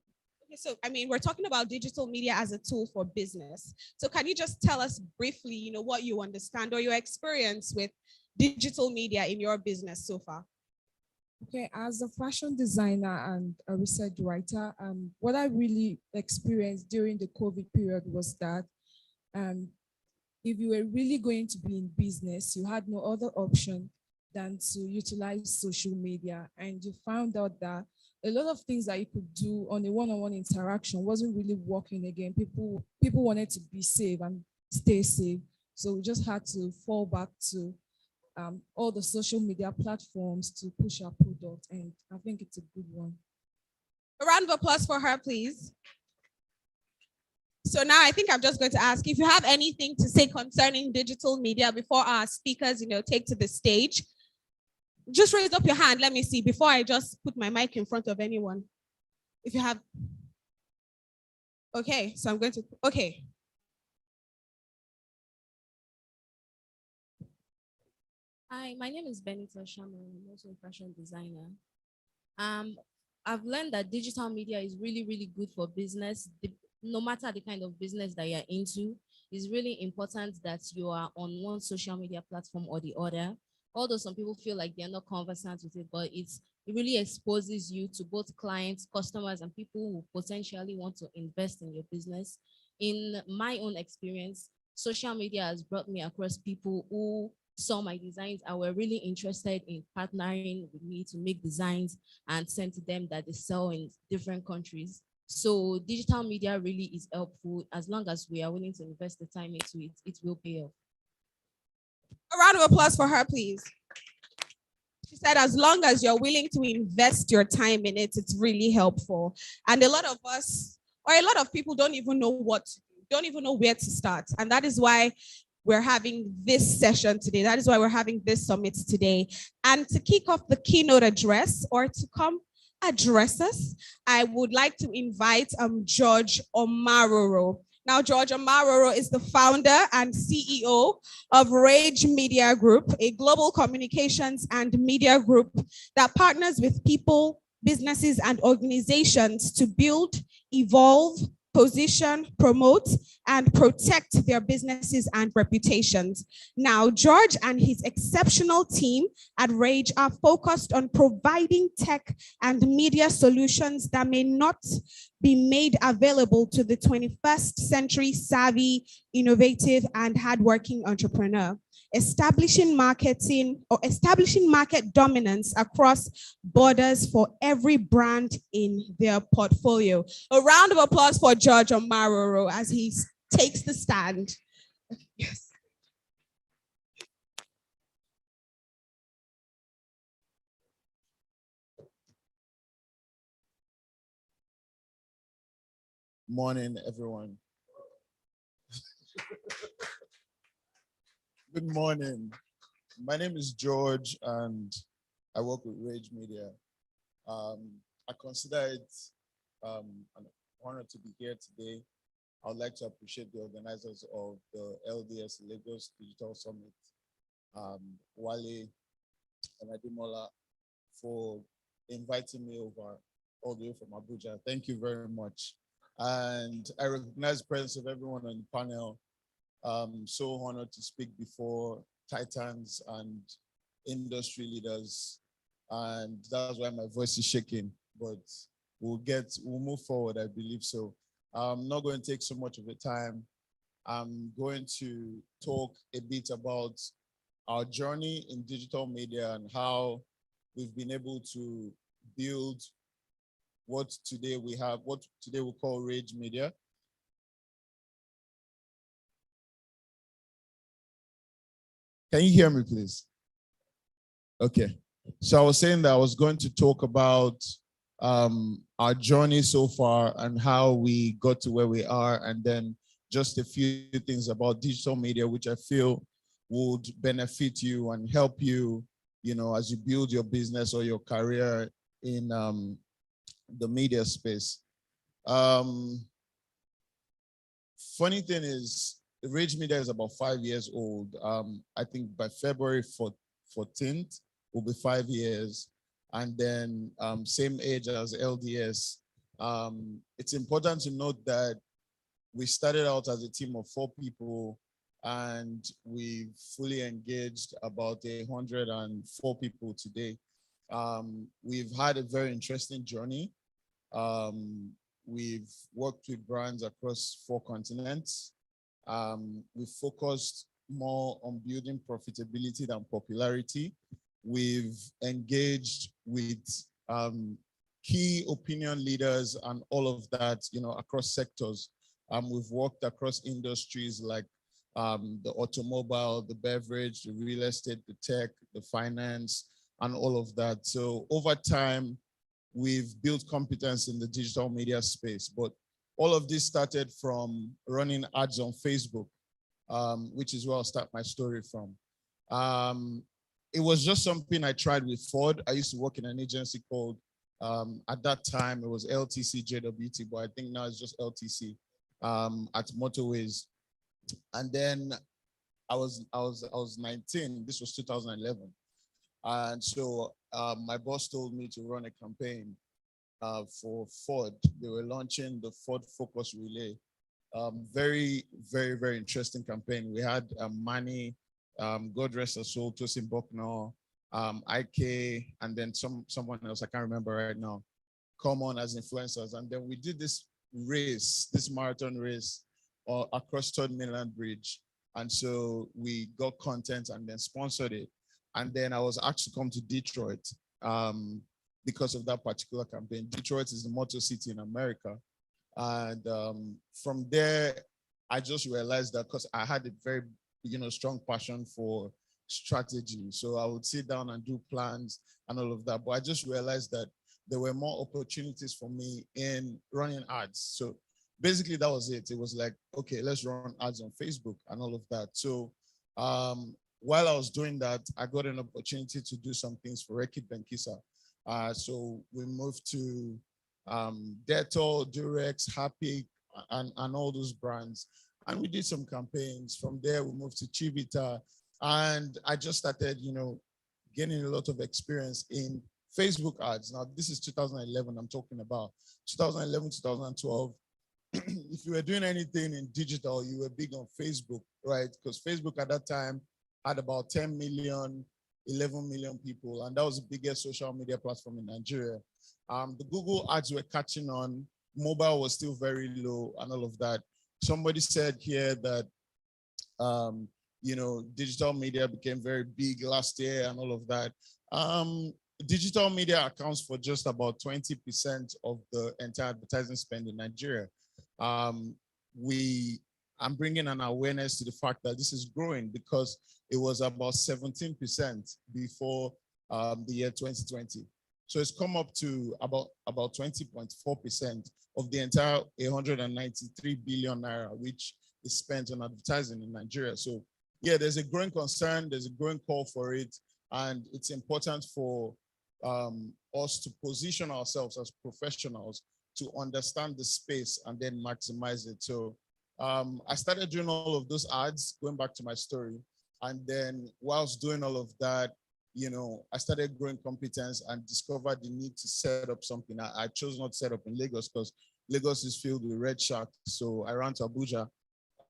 Okay, so I mean, we're talking about digital media as a tool for business. So can you just tell us briefly, what you understand or your experience with digital media in your business so far? Okay, as a fashion designer and a research writer, what I really experienced during the COVID period was that if you were really going to be in business, you had no other option than to utilize social media. And you found out that a lot of things that you could do on a one-on-one interaction wasn't really working again. People wanted to be safe and stay safe. So we just had to fall back to all the social media platforms to push our product. And I think it's a good one. A round of applause for her, please. So now I think I'm just going to ask if you have anything to say concerning digital media before our speakers, take to the stage. Just raise up your hand. Let me see before I just put my mic in front of anyone. If you have. Okay, so I'm going to, okay. Hi, my name is Benita Shama. I'm also a fashion designer. I've learned that digital media is really, really good for business. No matter the kind of business that you're into, it's really important that you are on one social media platform or the other. Although some people feel like they're not conversant with it, but it really exposes you to both clients, customers, and people who potentially want to invest in your business. In my own experience, social media has brought me across people who saw my designs and were really interested in partnering with me to make designs and send to them that they sell in different countries. So digital media really is helpful. As long as we are willing to invest the time into it, it will pay off. A round of applause for her, please. She said, as long as you're willing to invest your time in it, it's really helpful. And a lot of us, or a lot of people don't even know what to do, don't even know where to start. And that is why we're having this session today. That is why we're having this summit today. And to kick off the keynote address or to come address us, I would like to invite George Omaroro. Now, George Omaroro is the founder and CEO of Rage Media Group, a global communications and media group that partners with people, businesses, and organizations to build, evolve, position, promote, and protect their businesses and reputations. Now, George and his exceptional team at Rage are focused on providing tech and media solutions that may not be made available to the 21st century savvy, innovative, and hardworking entrepreneur. Establishing market dominance across borders for every brand in their portfolio. A round of applause for George Omaroro as he takes the stand. Yes. Morning, everyone. Good morning. My name is George, and I work with Rage Media. I consider it an honor to be here today. I would like to appreciate the organizers of the LDS Lagos Digital Summit, Wale and Adimola, for inviting me over all the way from Abuja. Thank you very much. And I recognize the presence of everyone on the panel. So honored to speak before titans and industry leaders. And that's why my voice is shaking, but we'll move forward, I believe so. I'm not going to take so much of the time. I'm going to talk a bit about our journey in digital media and how we've been able to build what today we call Rage Media. Can you hear me, please? Okay. So I was saying that I was going to talk about our journey so far and how we got to where we are, and then just a few things about digital media, which I feel would benefit you and help you, as you build your business or your career in the media space. Funny thing is, Rage Media is about 5 years old. I think by February 14th will be 5 years. And then same age as LDS. It's important to note that we started out as a team of 4 people, and we've fully engaged about 104 people today. We've had a very interesting journey. We've worked with brands across 4 continents. We've focused more on building profitability than popularity. We've engaged with key opinion leaders and all of that, across sectors. We've worked across industries like the automobile, the beverage, the real estate, the tech, the finance, and all of that. So over time, we've built competence in the digital media space. But all of this started from running ads on Facebook, which is where I'll start my story from. It was just something I tried with Ford. I used to work in an agency called, at that time, it was LTC JWT, but I think now it's just LTC at Motorways. And then I was 19. This was 2011. And so my boss told me to run a campaign for Ford. They were launching the Ford Focus Relay. Very, very, very interesting campaign. We had Manny, God rest her soul, Tosin Bucknor, IK, and then someone else, I can't remember right now, come on as influencers. And then we did this race, this marathon race across Third Mainland Bridge. And so we got content and then sponsored it. And then I was asked to come to Detroit because of that particular campaign. Detroit is the motor city in America. And from there, I just realized that because I had a very, strong passion for strategy. So I would sit down and do plans and all of that. But I just realized that there were more opportunities for me in running ads. So basically that was it. It was like, okay, let's run ads on Facebook and all of that. So while I was doing that, I got an opportunity to do some things for Reckitt Benckiser. So we moved to Dettol, Durex, Harpic, and all those brands. And we did some campaigns. From there, we moved to Chivita. And I just started, gaining a lot of experience in Facebook ads. Now, this is 2011 I'm talking about. 2011, 2012. If you were doing anything in digital, you were big on Facebook, right? Because Facebook at that time had about 10 million, 11 million people. And that was the biggest social media platform in Nigeria. The Google ads were catching on. Mobile was still very low and all of that. Somebody said here that, digital media became very big last year and all of that. Digital media accounts for just about 20% of the entire advertising spend in Nigeria. I'm bringing an awareness to the fact that this is growing because it was about 17% before the year 2020. So it's come up to about 20.4% of the entire 193 billion naira, which is spent on advertising in Nigeria. So yeah, there's a growing concern, there's a growing call for it, and it's important for us to position ourselves as professionals to understand the space and then maximize it. So I started doing all of those ads, going back to my story. And then whilst doing all of that, you know, I started growing competence and discovered the need to set up something. I chose not to set up in Lagos because Lagos is filled with red sharks. So I ran to Abuja.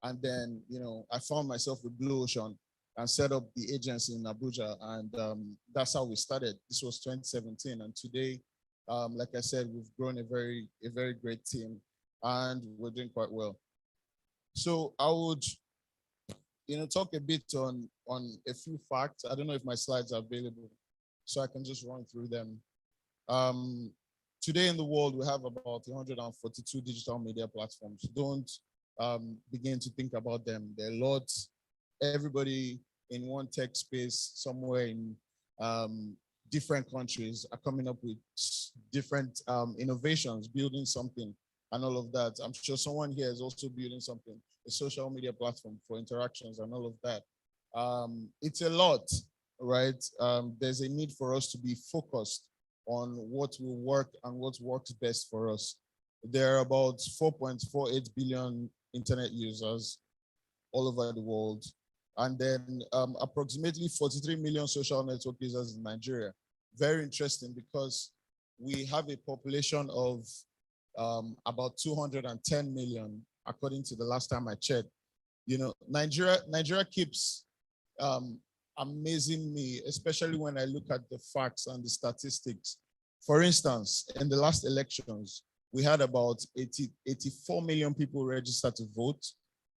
And then, you know, I found myself with Blue Ocean and set up the agency in Abuja. And that's how we started. This was 2017. And today, like I said, we've grown a very great team and we're doing quite well. So I would, you know, talk a bit on a few facts. I don't know if my slides are available, so I can just run through them. Today in the world, we have about 142 digital media platforms. Don't begin to think about them. There are lots. Everybody in one tech space somewhere in different countries are coming up with different innovations, building something and all of that. I'm sure someone here is also building something, a social media platform for interactions and all of that. It's a lot, right? There's a need for us to be focused on what will work and what works best for us. There are about 4.48 billion internet users all over the world. And then approximately 43 million social network users in Nigeria. Very interesting because we have a population of about 210 million, according to the last time I checked. You know, Nigeria keeps amazing me, especially when I look at the facts and the statistics. For instance, in the last elections, we had about 84 million people registered to vote,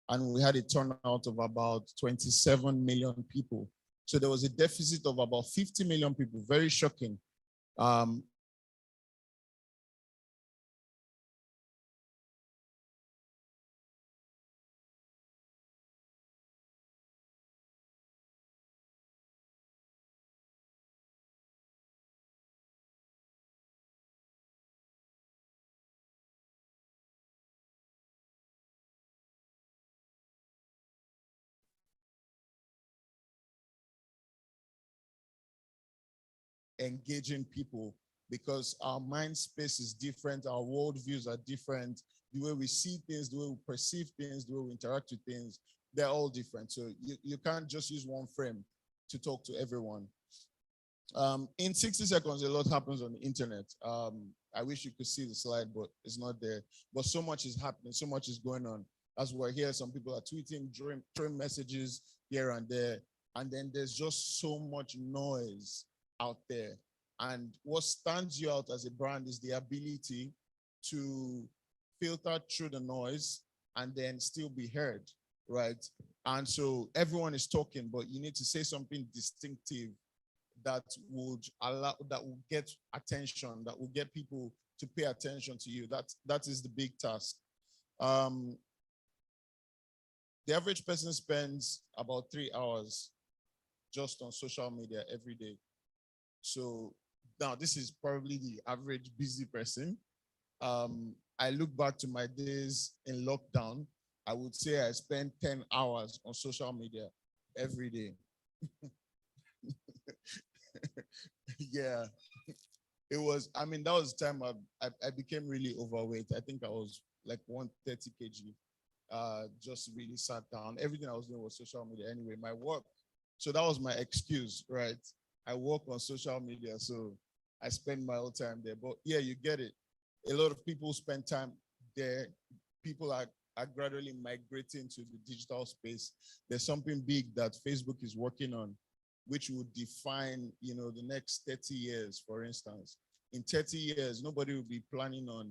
and we had a turnout of about 27 million people. So there was a deficit of about 50 million people, very shocking. Engaging people because our mind space is different, our worldviews are different, the way we see things, the way we perceive things, the way we interact with things, they're all different. So you can't just use one frame to talk to everyone. In 60 seconds, a lot happens on the internet. I wish you could see the slide, but it's not there. But so much is happening, so much is going on. As we're here, some people are tweeting, throwing messages here and there. And then there's just so much noise out there. And what stands you out as a brand is the ability to filter through the noise and then still be heard, right? And so everyone is talking, but you need to say something distinctive that would get attention, that will get people to pay attention to you. That is the big task. The average person spends about 3 hours just on social media every day. So now this is probably the average busy person. I look back to my days in lockdown. I would say I spent 10 hours on social media every day. Yeah, it was, I mean, that was the time I became really overweight. I think I was like 130 kg. Just really sat down. Everything I was doing was social media anyway, my work. So that was my excuse, right? I work on social media, so I spend my whole time there. But yeah, you get it. A lot of people spend time there. People are gradually migrating to the digital space. There's something big that Facebook is working on, which would define, you know, the next 30 years, for instance. In 30 years, nobody will be planning on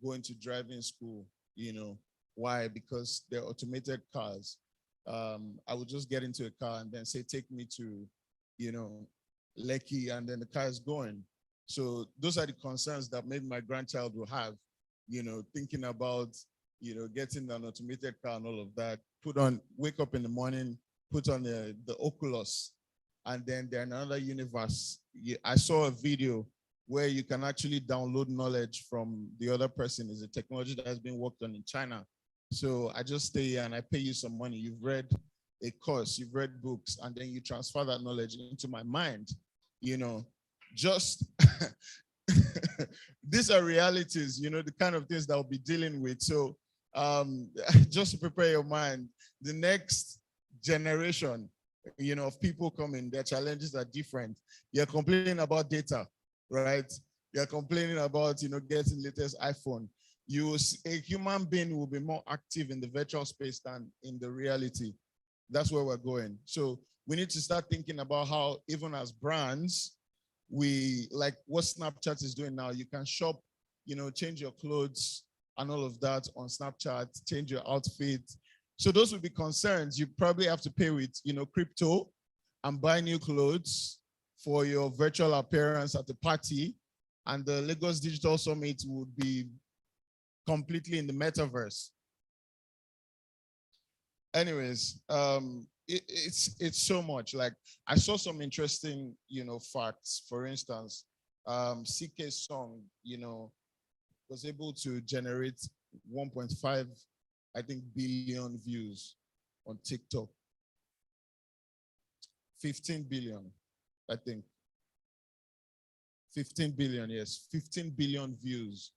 going to driving school, you know. Why? Because they're automated cars. I would just get into a car and then say, take me to, you know, Lekki, and then the car is going. So those are the concerns that maybe my grandchild will have, you know, thinking about, you know, getting an automated car and all of that. Wake up in the morning, put on the Oculus, and then they're in another universe. I saw a video where you can actually download knowledge from the other person. Is a technology that has been worked on in China. So I just stay here and I pay you some money. You've read a course, you've read books, and then you transfer that knowledge into my mind. You know, just these are realities, you know, the kind of things that I'll be dealing with. So just to prepare your mind, the next generation, you know, of people coming, their challenges are different. You're complaining about data, right? You're complaining about, you know, getting latest iPhone. A human being will be more active in the virtual space than in the reality. That's where we're going. So we need to start thinking about how, even as brands, we like what Snapchat is doing now. You can shop, you know, change your clothes and all of that on Snapchat, change your outfit. So those would be concerns. You probably have to pay with, you know, crypto and buy new clothes for your virtual appearance at the party. And the Lagos Digital Summit would be completely in the metaverse. Anyways, it's so much. Like, I saw some interesting, you know, facts. For instance, CK's song, you know, was able to generate 1.5, I think, billion views on TikTok. 15 billion, I think. 15 billion, yes, 15 billion views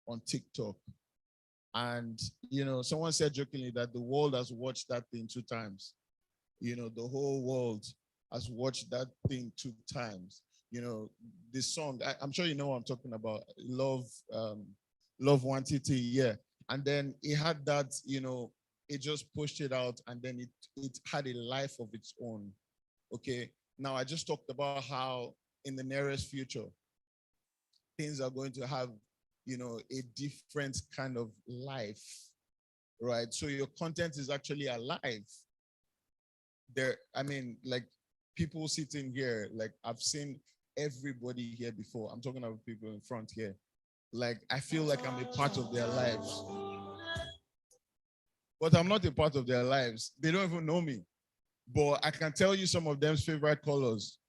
on TikTok. And, you know, someone said jokingly that the world has watched that thing 2 times. You know, the whole world has watched that thing 2 times. You know, this song, I'm sure you know what I'm talking about. Love One TT, yeah. And then it had that, you know, it just pushed it out, and then it had a life of its own. Okay. Now, I just talked about how in the nearest future, things are going to have, you know, a different kind of life, right? So your content is actually alive. I mean, like, people sitting here, like, I've seen everybody here before. I'm talking about people in front here. Like, I feel like I'm a part of their lives. But I'm not a part of their lives. They don't even know me. But I can tell you some of them's favorite colors,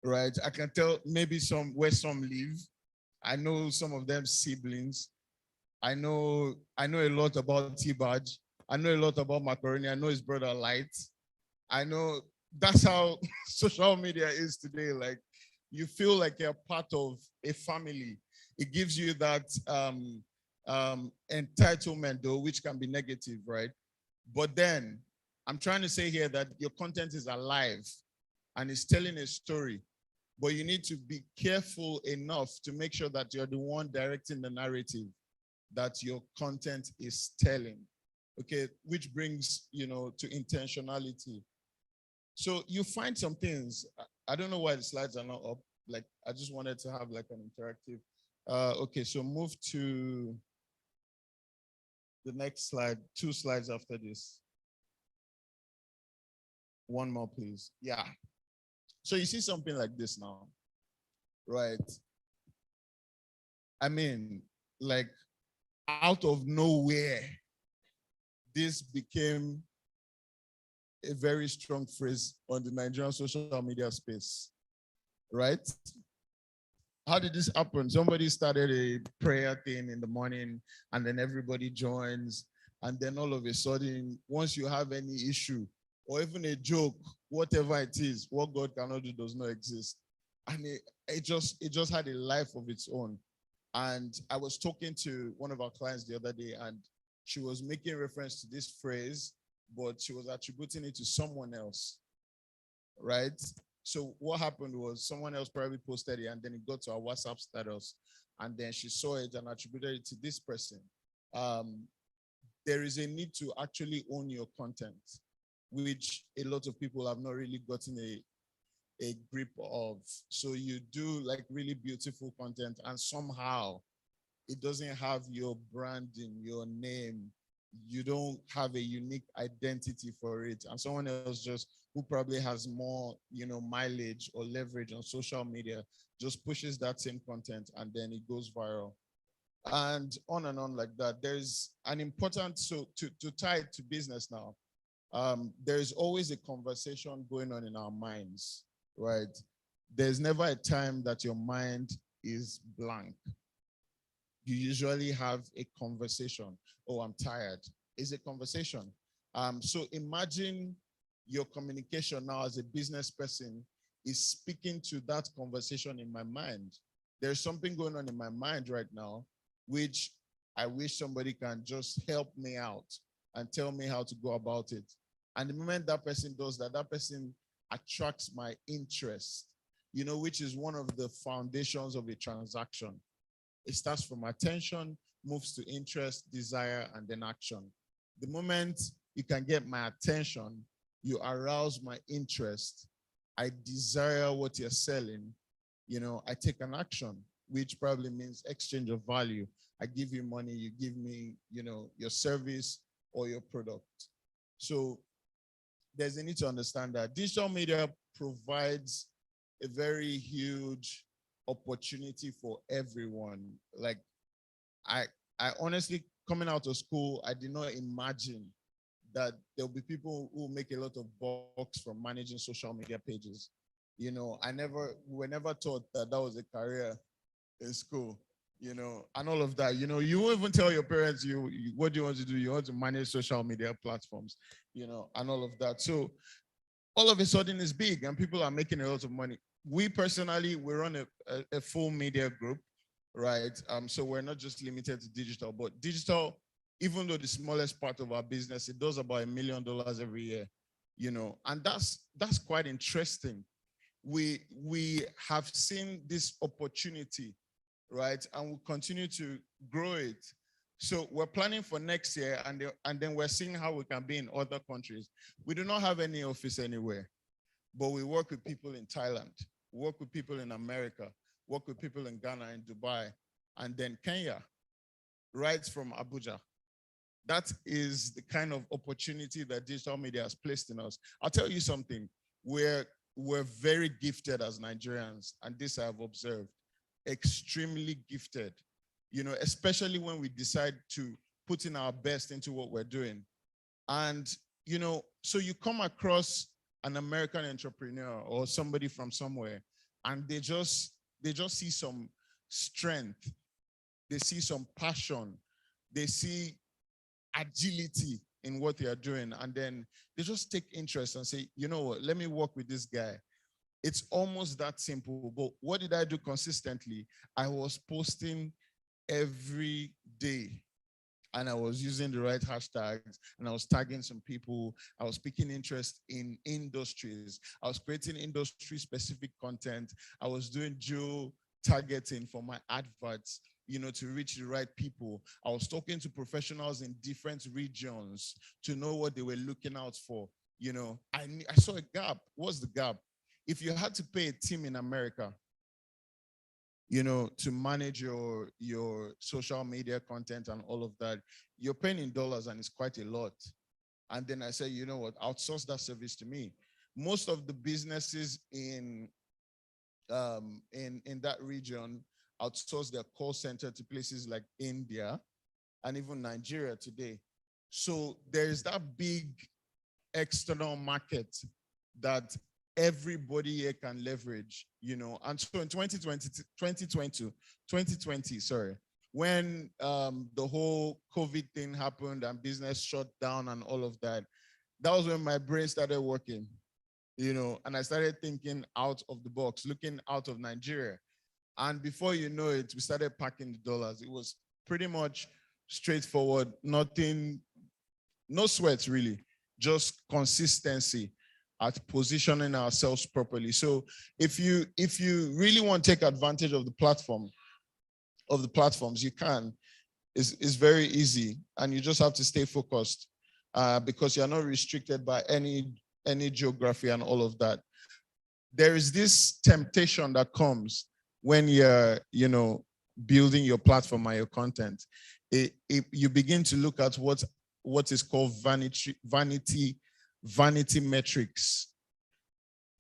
right? I can tell maybe where some live. I know some of them siblings. I know a lot about T-Badge. I know a lot about Macaroni. I know his brother Light. I know that's how social media is today. Like, you feel like you're part of a family. It gives you that entitlement, though, which can be negative, right? But then I'm trying to say here that your content is alive and it's telling a story. But you need to be careful enough to make sure that you're the one directing the narrative that your content is telling. Okay, which brings, you know, to intentionality. So you find some things. I don't know why the slides are not up. Like, I just wanted to have like an interactive. Okay, so move to the next slide. 2 slides after this. 1 more, please. Yeah. So you see something like this now, right? I mean, like, out of nowhere, this became a very strong phrase on the Nigerian social media space, right? How did this happen? Somebody started a prayer thing in the morning, and then everybody joins, and then all of a sudden, once you have any issue, or even a joke, whatever it is, what God cannot do does not exist. And it just had a life of its own. And I was talking to one of our clients the other day, and she was making reference to this phrase, but she was attributing it to someone else, right? So what happened was someone else probably posted it, and then it got to our WhatsApp status, and then she saw it and attributed it to this person. There is a need to actually own your content, which a lot of people have not really gotten a grip of. So you do like really beautiful content, and somehow it doesn't have your branding, your name. You don't have a unique identity for it. And someone else just who probably has more, you know, mileage or leverage on social media just pushes that same content, and then it goes viral. And on like that. There's an important, so to tie it to business now, there's always a conversation going on in our minds, right? There's never a time that your mind is blank. You usually have a conversation. Oh, I'm tired. It's a conversation. So imagine your communication now as a business person is speaking to that conversation in my mind. There's something going on in my mind right now, which I wish somebody can just help me out and tell me how to go about it. And the moment that person does that, that person attracts my interest, which is one of the foundations of a transaction. It starts from attention, moves to interest, desire, and then action. The moment you can get my attention, you arouse my interest, I desire what you're selling, I take an action, which probably means exchange of value. I give you money, you give me, your service or your product. So there's a need to understand that digital media provides a very huge opportunity for everyone. Like I honestly, coming out of school, I did not imagine that there'll be people who make a lot of bucks from managing social media pages. We were never taught that that was a career in school, and all of that. You won't even tell your parents what do you want to do. You want to manage social media platforms, and all of that. So all of a sudden it's big and people are making a lot of money. We personally, we run a full media group, right? So we're not just limited to digital, but digital, even though the smallest part of our business, it does about $1 million every year, and that's quite interesting. We have seen this opportunity, right? And we'll continue to grow it. So we're planning for next year, and then we're seeing how we can be in other countries. We do not have any office anywhere, but we work with people in Thailand, work with people in America, work with people in Ghana and Dubai, and then Kenya, right from Abuja. That is the kind of opportunity that digital media has placed in us. I'll tell you something, we're very gifted as Nigerians, and this I've observed, extremely gifted, especially when we decide to put in our best into what we're doing. And, so you come across an American entrepreneur or somebody from somewhere, and they just see some strength, they see some passion, they see agility in what they are doing, and then they just take interest and say, you know what, let me work with this guy. It's almost that simple. But what did I do consistently? I was posting every day, and I was using the right hashtags, and I was tagging some people. I was picking interest in industries. I was creating industry-specific content. I was doing geo-targeting for my adverts, to reach the right people. I was talking to professionals in different regions to know what they were looking out for. I saw a gap. What's the gap? If you had to pay a team in America, to manage your social media content and all of that, you're paying in dollars, and it's quite a lot. And then I said, you know what, outsource that service to me. Most of the businesses in that region outsource their call center to places like India and even Nigeria today. So there's that big external market that everybody here can leverage, And so in 2020, when the whole COVID thing happened and business shut down and all of that, that was when my brain started working, and I started thinking out of the box, looking out of Nigeria. And before you know it, we started packing the dollars. It was pretty much straightforward, nothing, no sweat really, just consistency at positioning ourselves properly. So if you really want to take advantage of the platforms, you can. It's very easy, and you just have to stay focused because you're not restricted by any geography and all of that. There is this temptation that comes when you're, building your platform and your content. You begin to look at what is called vanity metrics,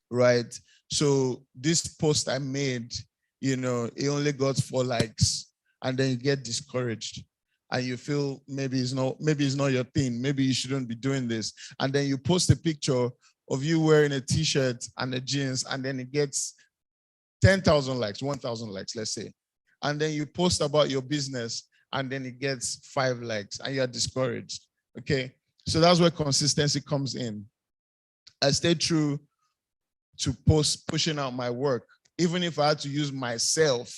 right? So this post I made, it only got 4 likes, and then you get discouraged, and you feel maybe it's not your thing. Maybe you shouldn't be doing this. And then you post a picture of you wearing a t-shirt and a jeans, and then it gets 10,000 likes, 1,000 likes, let's say. And then you post about your business and then it gets 5 likes and you're discouraged. Okay. So that's where consistency comes in. I stayed true to pushing out my work. Even if I had to use myself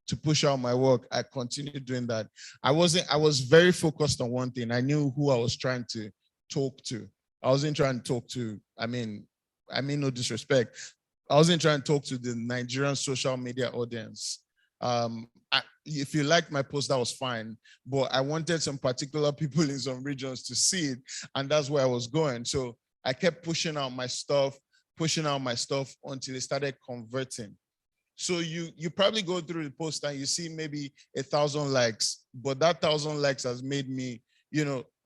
to push out my work, I continued doing that. I was very focused on one thing. I knew who I was trying to talk to. I wasn't trying to talk to, I mean no disrespect. I wasn't trying to talk to the Nigerian social media audience. If you liked my post, that was fine. But I wanted some particular people in some regions to see it, and that's where I was going. So I kept pushing out my stuff until it started converting. So you probably go through the post and you see maybe 1,000 likes, but that 1,000 likes has made me,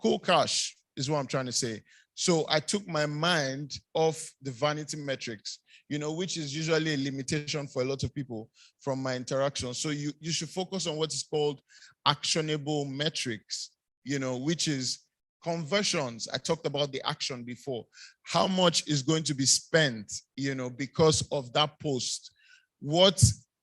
cool cash is what I'm trying to say. So I took my mind off the vanity metrics, which is usually a limitation for a lot of people from my interaction. So you should focus on what is called actionable metrics, which is conversions. I talked about the action before. How much is going to be spent, because of that post?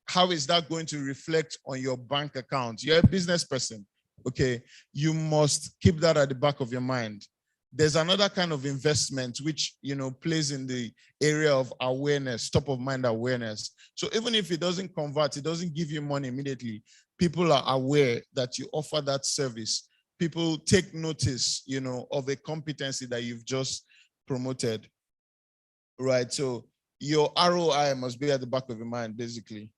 How is that going to reflect on your bank account? You're a business person, okay? You must keep that at the back of your mind. There's another kind of investment which, plays in the area of awareness, top of mind awareness. So even if it doesn't convert, it doesn't give you money immediately, people are aware that you offer that service. People take notice, of a competency that you've just promoted, right? So your ROI must be at the back of your mind, basically.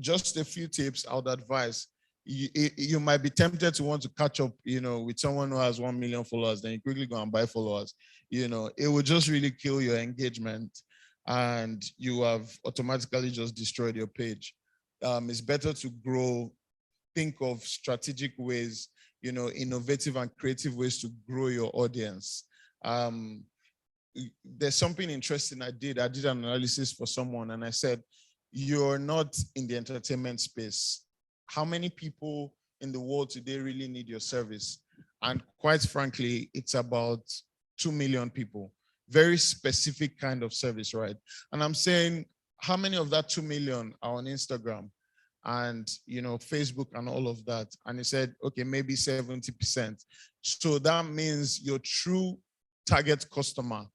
Just a few tips I would advise. You might be tempted to want to catch up, with someone who has 1 million followers, then you quickly go and buy followers. It will just really kill your engagement and you have automatically just destroyed your page. It's better to grow, think of strategic ways, innovative and creative ways to grow your audience. There's something interesting I did an analysis for someone and I said, you're not in the entertainment space. How many people in the world today really need your service? And quite frankly, it's about 2 million people. Very specific kind of service, right? And I'm saying, how many of that 2 million are on Instagram and Facebook and all of that? And he said, okay, maybe 70%. So that means your true target customer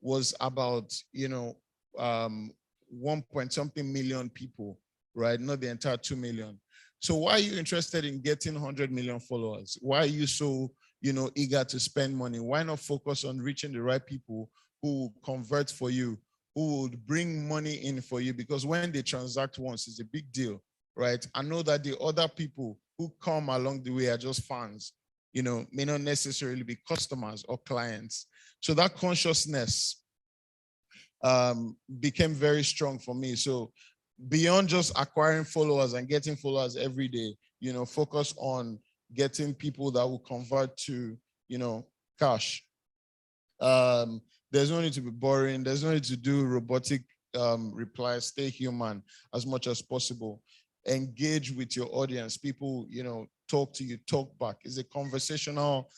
was about 1-point-something million people, right? Not the entire 2 million. So why are you interested in getting 100 million followers? Why are you so eager to spend money? Why not focus on reaching the right people who will convert for you, who would bring money in for you? Because when they transact once, it's a big deal, right? I know that the other people who come along the way are just fans, may not necessarily be customers or clients. So that consciousness became very strong for me. So beyond just acquiring followers and getting followers every day, focus on getting people that will convert to, cash. There's no need to be boring. There's no need to do robotic replies. Stay human as much as possible. Engage with your audience. People, talk to you, talk back. It's a conversational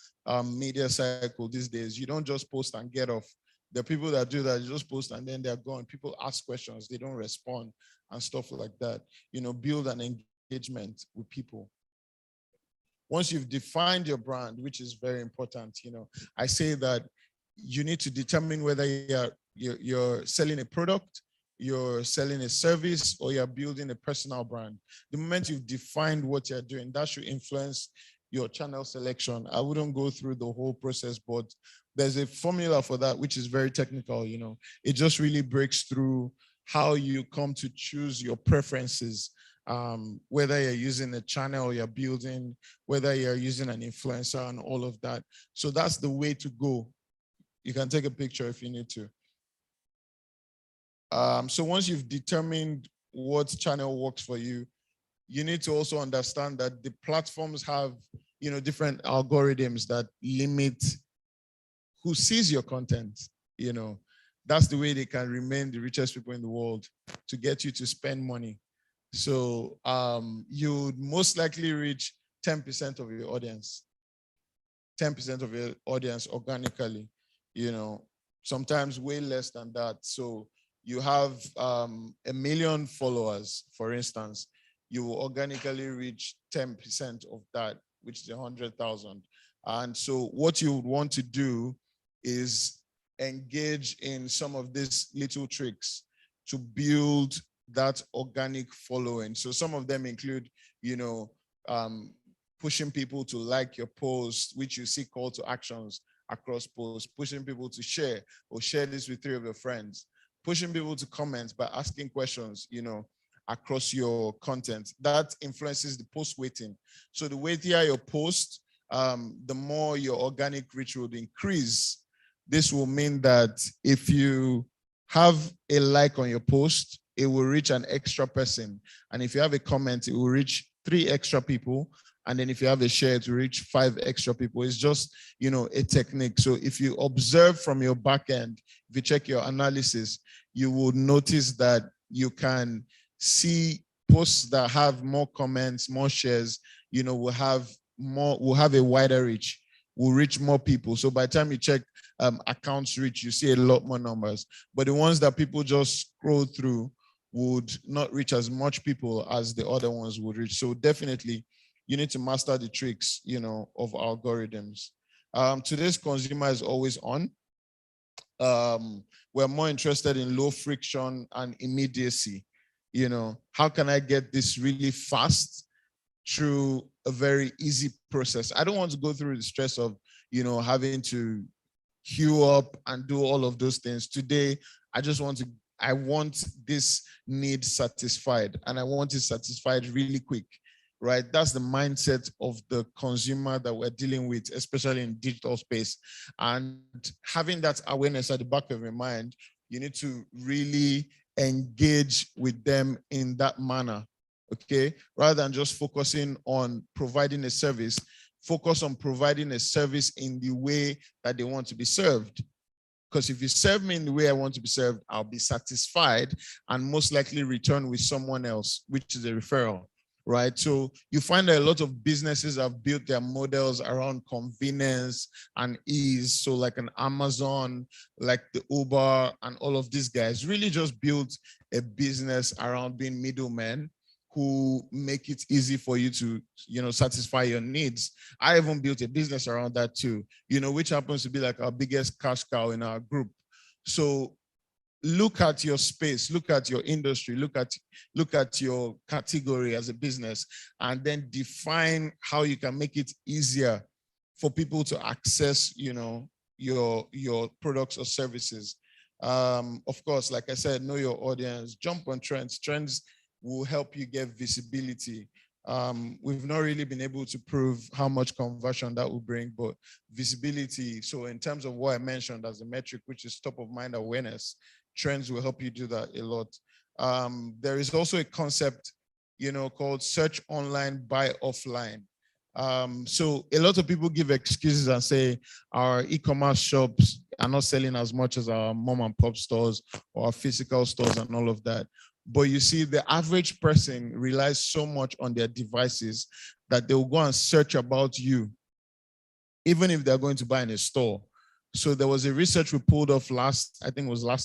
media cycle these days. You don't just post and get off. There are people that do that. You just post and then they're gone. People ask questions. They don't respond and stuff like that. Build an engagement with people. Once you've defined your brand, which is very important, I say that you need to determine whether you're selling a product, you're selling a service, or you're building a personal brand. The moment you've defined what you're doing, that should influence your channel selection. I wouldn't go through the whole process, but there's a formula for that, which is very technical. It just really breaks through how you come to choose your preferences, whether you're using a channel you're building, whether you're using an influencer and all of that. So that's the way to go. You can take a picture if you need to. So once you've determined what channel works for you, you need to also understand that the platforms have, different algorithms that limit who sees your content. That's the way they can remain the richest people in the world, to get you to spend money. So you would most likely reach 10% of your audience, 10% of your audience organically, sometimes way less than that. So you have 1 million followers, for instance, you will organically reach 10% of that, which is 100,000. And so what you would want to do is engage in some of these little tricks to build that organic following. So some of them include, pushing people to like your post, which you see call to actions across posts, pushing people to share or share this with 3 of your friends, pushing people to comment by asking questions, across your content. That influences the post weighting. So the weightier your post, the more your organic reach would increase. This will mean that if you have a like on your post, it will reach an extra person. And if you have a comment, it will reach 3 extra people. And then if you have a share, it will reach 5 extra people. It's just, a technique. So if you observe from your back end, if you check your analysis, you will notice that you can see posts that have more comments, more shares, will have a wider reach, will reach more people. So by the time you check accounts reach, you see a lot more numbers. But the ones that people just scroll through would not reach as much people as the other ones would reach. So definitely, you need to master the tricks, of algorithms. Today's consumer is always on. We're more interested in low friction and immediacy. How can I get this really fast through a very easy process? I don't want to go through the stress of, having to queue up and do all of those things. Today, I want this need satisfied, and I want it satisfied really quick, right? That's the mindset of the consumer that we're dealing with, especially in digital space. And having that awareness at the back of your mind, you need to really engage with them in that manner, okay? Rather than just focusing on providing a service, focus on providing a service in the way that they want to be served. Because if you serve me in the way I want to be served, I'll be satisfied and most likely return with someone else, which is a referral, right? So you find that a lot of businesses have built their models around convenience and ease. So like an Amazon, like the Uber and all of these guys really just built a business around being middlemen who make it easy for you to, satisfy your needs. I even built a business around that too, which happens to be like our biggest cash cow in our group. So look at your space, look at your industry, look at your category as a business, and then define how you can make it easier for people to access, your products or services. Of course, like I said, know your audience, jump on trends. Trends will help you get visibility. We've not really been able to prove how much conversion that will bring, but visibility. So in terms of what I mentioned as a metric, which is top of mind awareness, trends will help you do that a lot. There is also a concept, called search online, buy offline. So a lot of people give excuses and say our e-commerce shops are not selling as much as our mom and pop stores or our physical stores and all of that. But you see, the average person relies so much on their devices that they will go and search about you, even if they're going to buy in a store. So there was a research we pulled off last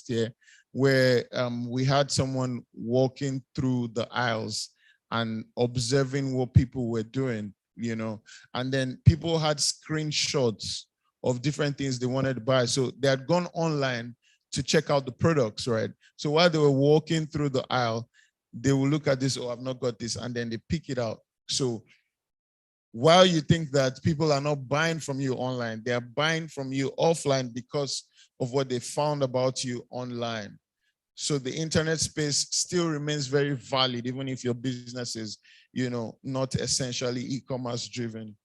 year, where we had someone walking through the aisles and observing what people were doing, and then people had screenshots of different things they wanted to buy. So they had gone online to check out the products, right? So while they were walking through the aisle, they will look at this, oh, I've not got this, and then they pick it out. So while you think that people are not buying from you online, they are buying from you offline because of what they found about you online. So the internet space still remains very valid, even if your business is, not essentially e-commerce driven.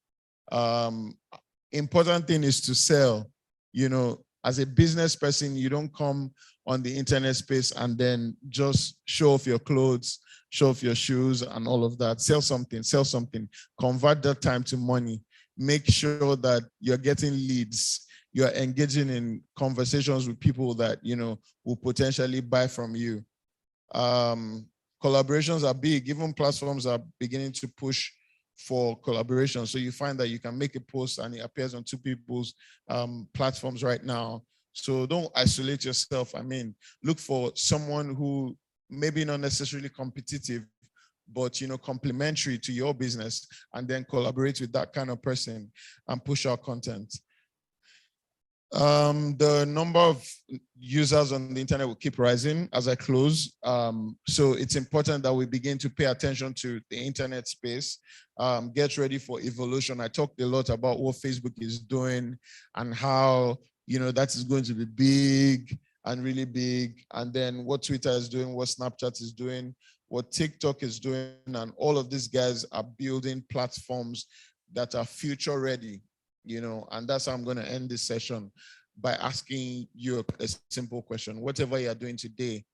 Important thing is to sell. As a business person, you don't come on the internet space and then just show off your clothes, show off your shoes and all of that. Sell something, convert that time to money. Make sure that you're getting leads, you're engaging in conversations with people that, will potentially buy from you. Collaborations are big. Even platforms are beginning to push for collaboration. So you find that you can make a post and it appears on 2 people's platforms right now. So don't isolate yourself. I mean, look for someone who maybe not necessarily competitive, but complementary to your business, and then collaborate with that kind of person and push out content. The number of users on the internet will keep rising as I close. So it's important that we begin to pay attention to the internet space. Get ready for evolution. I talked a lot about what Facebook is doing and how that is going to be big and really big. And then what Twitter is doing, what Snapchat is doing, what TikTok is doing, and all of these guys are building platforms that are future ready, and that's how I'm going to end this session, by asking you a simple question. Whatever you're doing today,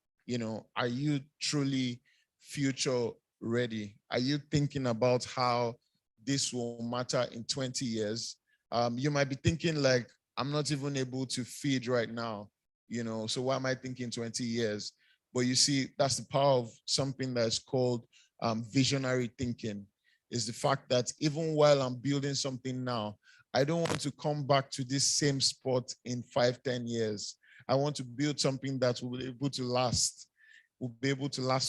are you truly future ready? Are you thinking about how this will matter in 20 years? You might be thinking like, I'm not even able to feed right now, so why am I thinking 20 years? But you see, that's the power of something that's called visionary thinking, is the fact that even while I'm building something now, I don't want to come back to this same spot in 5-10 years. I want to build something that will be able to last,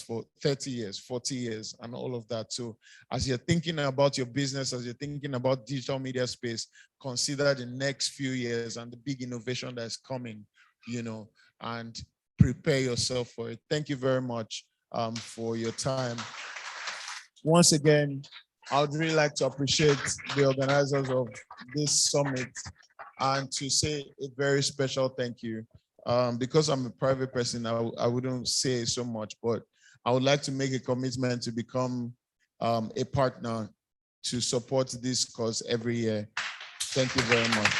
for 30 years, 40 years, and all of that. So as you're thinking about your business, as you're thinking about digital media space, consider the next few years and the big innovation that's coming, and prepare yourself for it. Thank you very much for your time. Once again, I would really like to appreciate the organizers of this summit and to say a very special thank you. Because I'm a private person, I wouldn't say so much, but I would like to make a commitment to become a partner to support this cause every year. Thank you very much.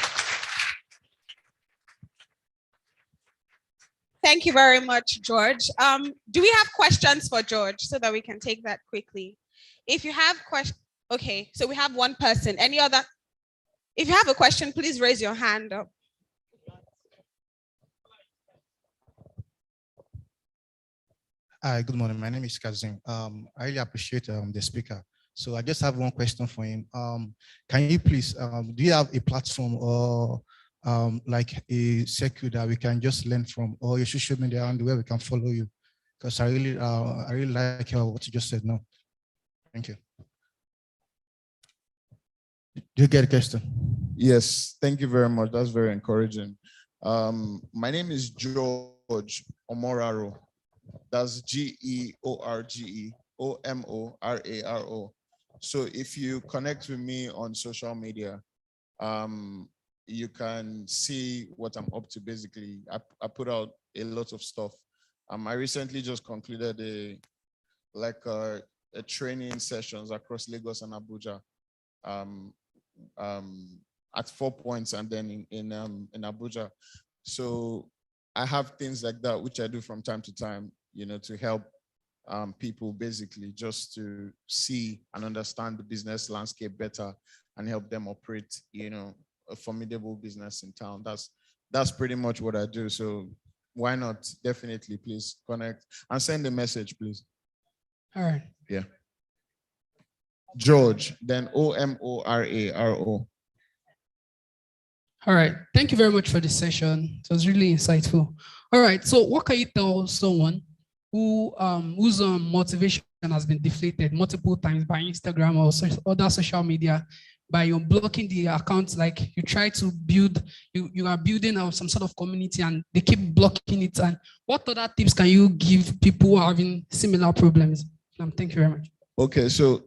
Thank you very much, George. Do we have questions for George so that we can take that quickly? If you have questions, okay, so we have one person. Any other? If you have a question, please raise your hand up. Hi, good morning. My name is Kazim. I really appreciate the speaker. So I just have one question for him. Can you please, do you have a platform or like a circuit that we can just learn from, or your social media and where we can follow you? Because I really like what you just said now. Thank you. Do you get a question? Yes, thank you very much. That's very encouraging. My name is George Omoraro. That's George Omoraro. So if you connect with me on social media, you can see what I'm up to. Basically, I put out a lot of stuff. I recently just concluded a training sessions across Lagos and Abuja, at 4 points, and then in Abuja. So I have things like that which I do from time to time, to help people basically just to see and understand the business landscape better and help them operate, a formidable business in town. That's pretty much what I do. So why not? Definitely, please connect and send a message, please. All right. Yeah. George, then Omoraro. All right. Thank you very much for this session. It was really insightful. All right. So what can you tell someone who whose motivation has been deflated multiple times by Instagram or other social media by blocking the accounts? Like you try to build, you are building some sort of community and they keep blocking it. And what other tips can you give people who are having similar problems? Thank you very much. Okay, so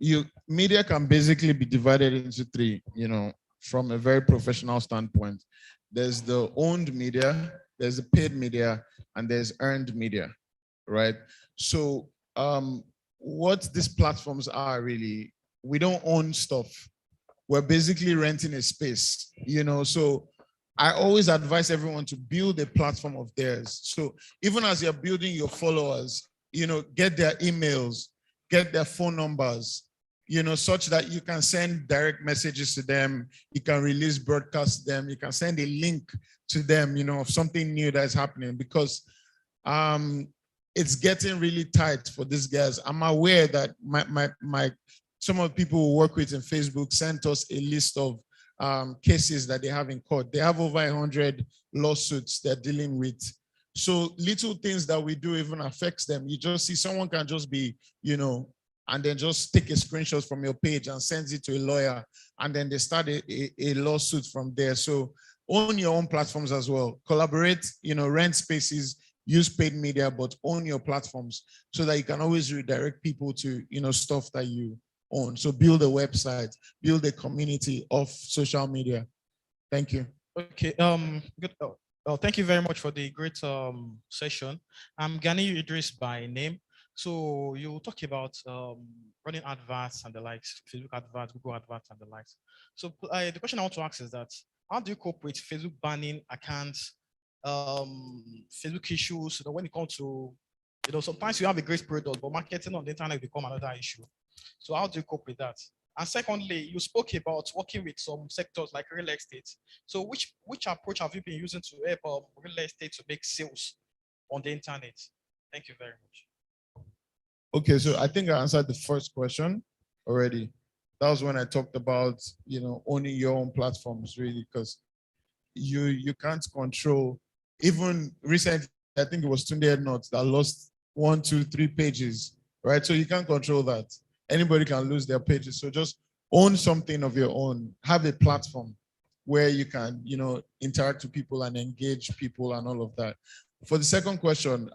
media can basically be divided into three, from a very professional standpoint. There's the owned media, there's the paid media, and there's earned media, right? So what these platforms are really, we don't own stuff. We're basically renting a space, so I always advise everyone to build a platform of theirs. So even as you're building your followers, get their emails, get their phone numbers, such that you can send direct messages to them, you can release broadcasts to them, you can send a link to them, of something new that's happening, because it's getting really tight for these guys. I'm aware that some of the people who work with in Facebook sent us a list of cases that they have in court. They have over 100 lawsuits they're dealing with. So little things that we do even affects them. You just see someone can just be, and then just take a screenshot from your page and sends it to a lawyer, and then they start a lawsuit from there. So own your own platforms as well. Collaborate, rent spaces, use paid media, but own your platforms so that you can always redirect people to, stuff that you own. So build a website, build a community of social media. Thank you. Okay, good. Thank you very much for the great session. I'm Gani Idris by name. So you talk about running adverts and the likes, Facebook adverts, Google adverts and the likes. So the question I want to ask is that, how do you cope with Facebook banning accounts, Facebook issues, when it comes to, sometimes you have a great product, but marketing on the internet become another issue. So how do you cope with that? And secondly, you spoke about working with some sectors like real estate. So which approach have you been using to help real estate to make sales on the internet? Thank you very much. Okay, so I think I answered the first question already. That was when I talked about, owning your own platforms, really, because you can't control. Even recently, I think it was Tunde Ednut that lost 1, 2, 3 pages, right? So you can't control that. Anybody can lose their pages. So just own something of your own. Have a platform where you can, interact with people and engage people and all of that. For the second question,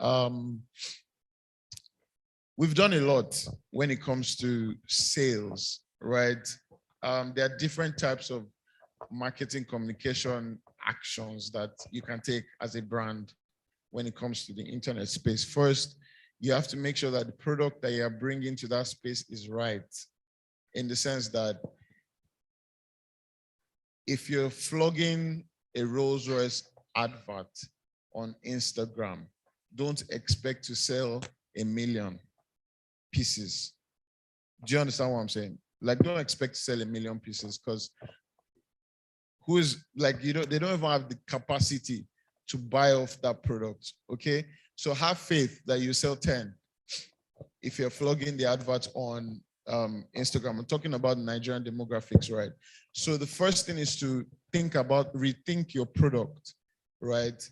we've done a lot when it comes to sales, right? There are different types of marketing communication actions that you can take as a brand when it comes to the internet space. First, you have to make sure that the product that you're bringing to that space is right, in the sense that if you're flogging a Rolls Royce advert on Instagram, don't expect to sell 1 million pieces. Do you understand what I'm saying? Like, don't expect to sell 1 million pieces, because they don't even have the capacity to buy off that product, okay? So have faith that you sell 10 if you're flogging the advert on Instagram. I'm talking about Nigerian demographics, right? So the first thing is to rethink your product, right?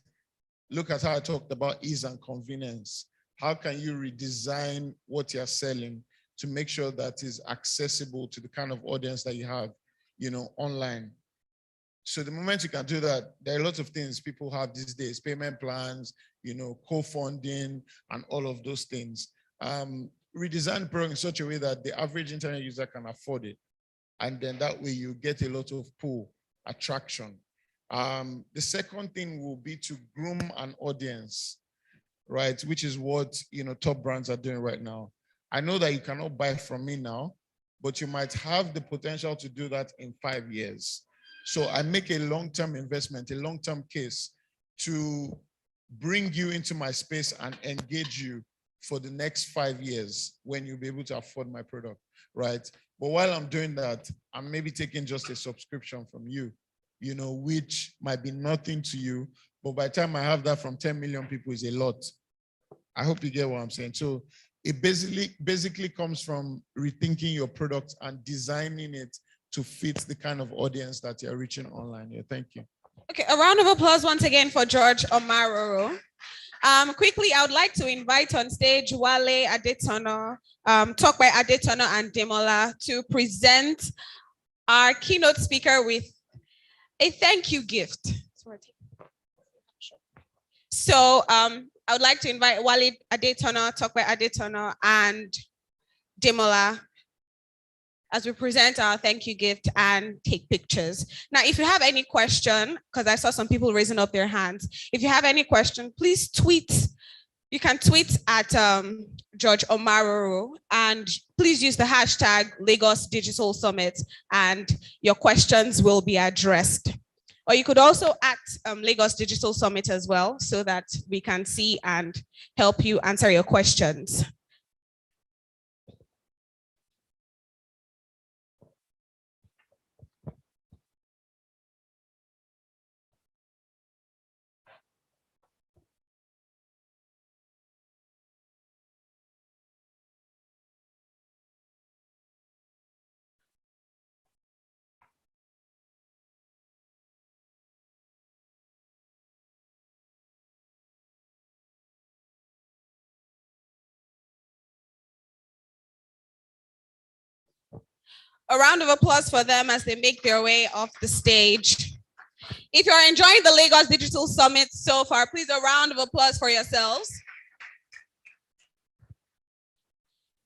Look at how I talked about ease and convenience. How can you redesign what you're selling to make sure that is accessible to the kind of audience that you have, online? So the moment you can do that, there are lots of things people have these days, payment plans, co-funding, and all of those things. Redesign the product in such a way that the average internet user can afford it. And then that way you get a lot of pull, attraction. The second thing will be to groom an audience, right? Which is what, top brands are doing right now. I know that you cannot buy from me now, but you might have the potential to do that in 5 years. So I make a long-term investment, a long-term case to bring you into my space and engage you for the next 5 years when you'll be able to afford my product, right? But while I'm doing that, I'm maybe taking just a subscription from you, which might be nothing to you, but by the time I have that from 10 million people is a lot. I hope you get what I'm saying. So it basically comes from rethinking your product and designing it to fit the kind of audience that you're reaching online. Yeah, thank you. Okay, a round of applause once again for George Omaroro. Quickly, I would like to invite on stage Wale Adetono, Talk by Adetono and Demola, to present our keynote speaker with a thank you gift. So I would like to invite Wale Adetono, Talk by Adetono, and Demola as we present our thank you gift and take pictures. Now, if you have any question, because I saw some people raising up their hands, if you have any question, please tweet. You can tweet at George Omaroro, and please use the hashtag Lagos Digital Summit, and your questions will be addressed. Or you could also at Lagos Digital Summit as well, so that we can see and help you answer your questions. A round of applause for them as they make their way off the stage. If you're enjoying the Lagos Digital Summit so far, please a round of applause for yourselves.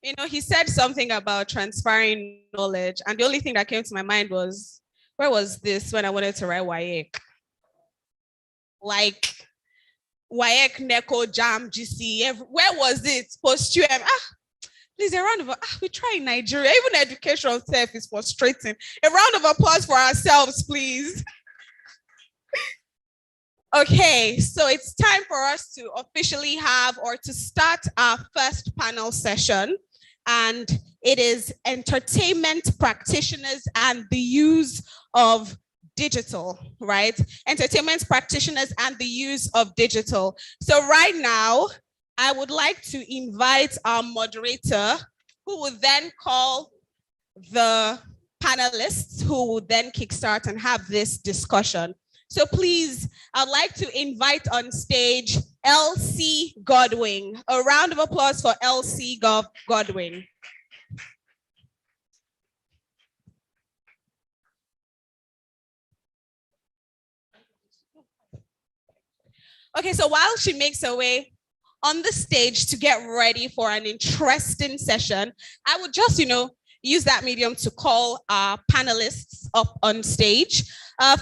You know, he said something about transferring knowledge, and the only thing that came to my mind was, where was this when I wanted to write WAEC? Like, WAEC, NECO, JAM, GC, where was it? Post-UM. Please, a round of we try in Nigeria. Even education itself is frustrating. A round of applause for ourselves, please. Okay, so it's time for us to officially have or to start our first panel session. And it is entertainment practitioners and the use of digital, right? Entertainment practitioners and the use of digital. So right now, I would like to invite our moderator, who will then call the panelists, who will then kickstart and have this discussion. So please, I'd like to invite on stage Elsie Godwin. A round of applause for Elsie Godwin. Okay, so while she makes her way on the stage to get ready for an interesting session, I would just, use that medium to call our panelists up on stage.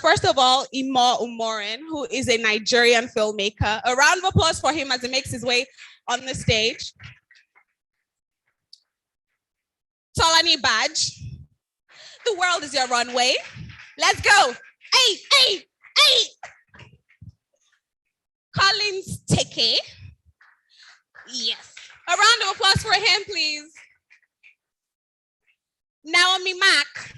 First of all, Imo Umoren, who is a Nigerian filmmaker. A round of applause for him as he makes his way on the stage. Tolani Badge, the world is your runway. Let's go. Hey, hey, hey. Collins Teke. Yes. A round of applause for him, please. Naomi Mack.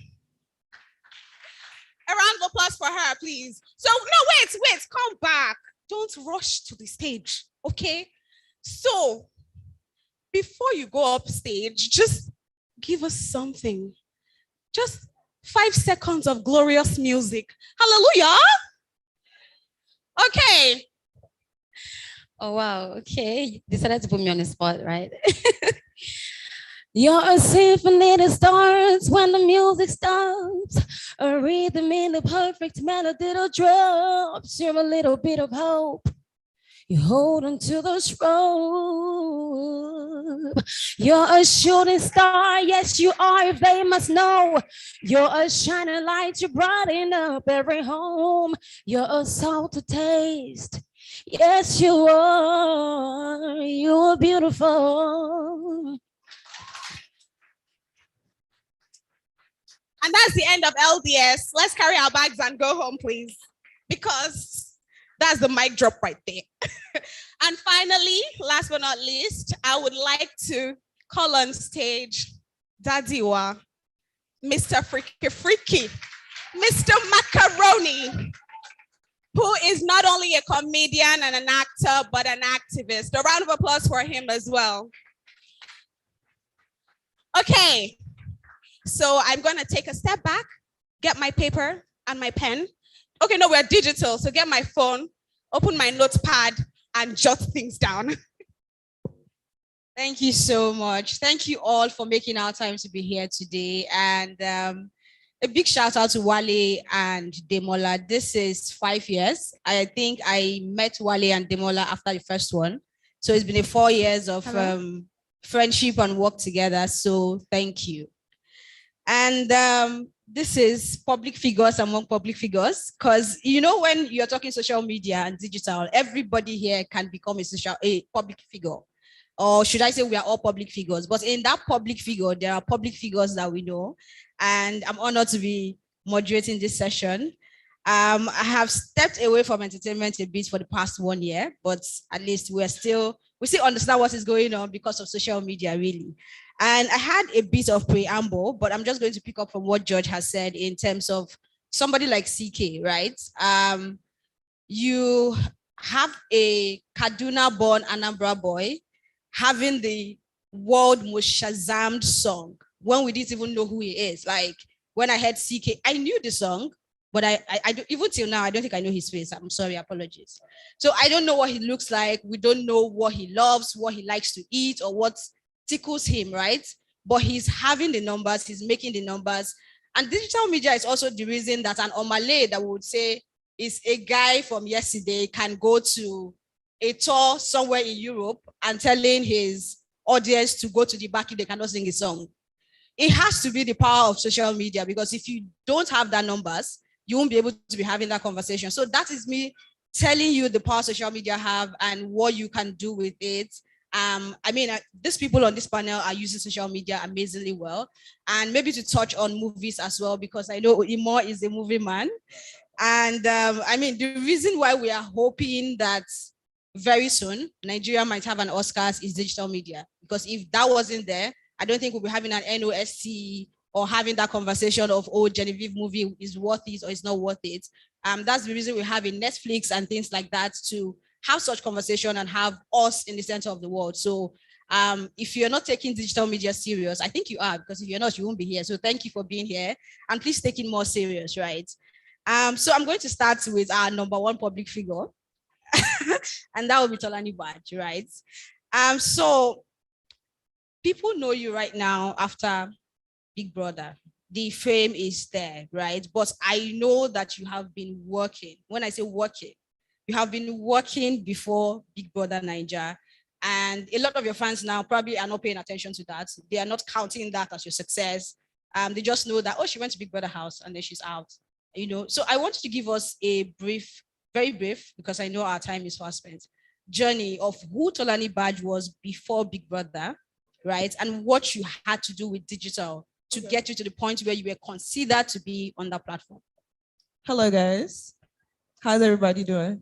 A round of applause for her, please. So, no, wait, come back. Don't rush to the stage, okay? So, before you go up stage, just give us something. Just 5 seconds of glorious music. Hallelujah. Okay. Oh, wow. Okay. You decided to put me on the spot, right? You're a symphony that starts when the music stops. A rhythm in the perfect melody that drops. You're a little bit of hope. You hold on to those rope. You're a shooting star, yes you are, they must know. You're a shining light, you brighten up every home. You're a salt to taste, yes you are, you're beautiful. And that's the end of LDS. Let's carry our bags and go home, please, because that's the mic drop right there. And finally, last but not least, I would like to call on stage Dadiwa, Mr. Freaky, Mr. Macaroni, who is not only a comedian and an actor, but an activist. A round of applause for him as well. Okay, so I'm gonna take a step back, get my paper and my pen. Okay, no, we're digital, so get my phone, open my notepad, and jot things down. Thank you so much. Thank you all for making our time to be here today. And a big shout out to Wale and Demola. This is 5 years. I think I met Wale and Demola after the first one. So it's been 4 years of friendship and work together. So thank you. And this is public figures among public figures, because when you're talking social media and digital, everybody here can become a public figure. Or should I say we are all public figures? But in that public figure, there are public figures that we know. And I'm honored to be moderating this session. I have stepped away from entertainment a bit for the past 1 year, but at least we still understand what is going on because of social media, really. And I had a bit of preamble, but I'm just going to pick up from what George has said in terms of somebody like CK, right? You have a Kaduna-born Anambra boy having the world most Shazammed song when we didn't even know who he is. Like when I heard CK, I knew the song, but I even till now, I don't think I know his face. I'm sorry, apologies. So I don't know what he looks like. We don't know what he loves, what he likes to eat, or what tickles him, right? but he's having the numbers, he's making the numbers. And digital media is also the reason that an Omale that we would say is a guy from yesterday can go to a tour somewhere in Europe and telling his audience to go to the back if they cannot sing a song. It has to be the power of social media, because if you don't have that numbers, you won't be able to be having that conversation. So that is me telling you the power social media have and what you can do with it. These people on this panel are using social media amazingly well. And maybe to touch on movies as well, because I know Imo is a movie man. And the reason why we are hoping that very soon Nigeria might have an Oscars is digital media. Because if that wasn't there, I don't think we'll be having an NOSC or having that conversation of, oh, Genevieve movie is worth it or it's not worth it. That's the reason we have in Netflix and things like that, to have such conversation and have us in the center of the world. So if you're not taking digital media serious, I think you are, because if you're not, you won't be here. So thank you for being here, and please take it more serious, right? So I'm going to start with our number one public figure, and that will be Tolani Baj, right? So people know you right now after Big Brother. The fame is there, right? But I know that you have been working. When I say working, you have been working before Big Brother Naija. And a lot of your fans now probably are not paying attention to that. They are not counting that as your success. They just know that, oh, she went to Big Brother house and then she's out. So I want you to give us a brief, very brief, because I know our time is fast spent, journey of who Tolani Baj was before Big Brother, right? And what you had to do with digital to get you to the point where you were considered to be on that platform. Hello, guys. How's everybody doing?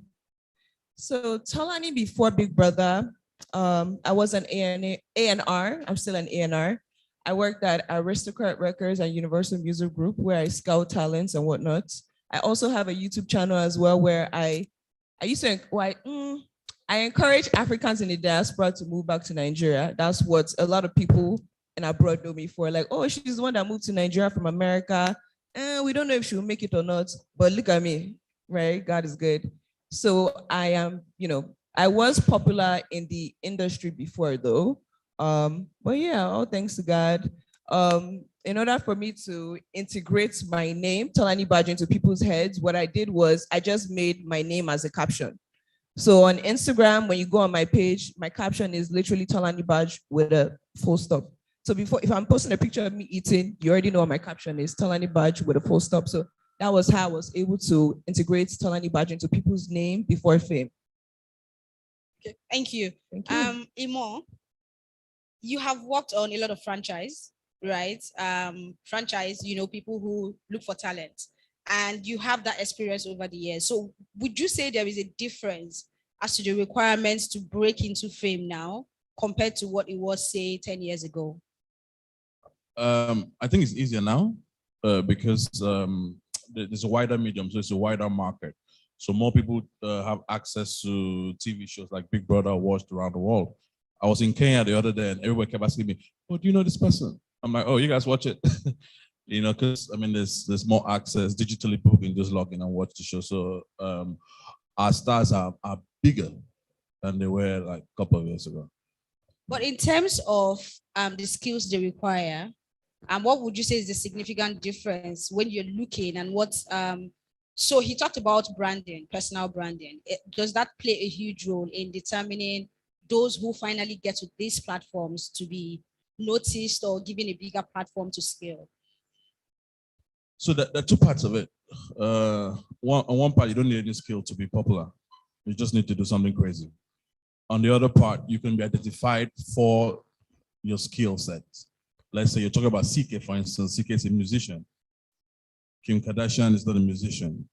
So Tolani before Big Brother, I was an A&R. I'm still an A&R. I worked at Aristocrat Records and Universal Music Group, where I scout talents and whatnot. I also have a YouTube channel as well, where I used to, I encourage Africans in the diaspora to move back to Nigeria. That's what a lot of people in abroad know me for. Like, oh, she's the one that moved to Nigeria from America. We don't know if she'll make it or not, but look at me, right? God is good. So I am, I was popular in the industry before though. But yeah, all thanks to God. In order for me to integrate my name, Tolani Baj, into people's heads, what I did was I just made my name as a caption. So on Instagram, when you go on my page, my caption is literally Tolani Baj with a full stop. So if I'm posting a picture of me eating, you already know what my caption is, Tolani Baj with a full stop. So that was how I was able to integrate Tolani Baj into people's name before fame. Okay, thank you. Imo, you have worked on a lot of franchise, right? Franchise, people who look for talent, and you have that experience over the years. So would you say there is a difference as to the requirements to break into fame now compared to what it was, say, 10 years ago? I think it's easier now because there's a wider medium, so it's a wider market. So more people have access to TV shows like Big Brother watched around the world. I was in Kenya the other day and everyone kept asking me, oh, do you know this person? I'm like, oh, you guys watch it. Because there's more access digitally. People can just log in and watch the show. So our stars are bigger than they were like a couple of years ago. But in terms of the skills they require, what would you say is the significant difference when you're looking and what? So he talked about branding, personal branding. Does that play a huge role in determining those who finally get to these platforms to be noticed or given a bigger platform to scale? So there are two parts of it. On one part, you don't need any skill to be popular. You just need to do something crazy. On the other part, you can be identified for your skill set. Let's say you're talking about CK, for instance. CK is a musician. Kim Kardashian is not a musician,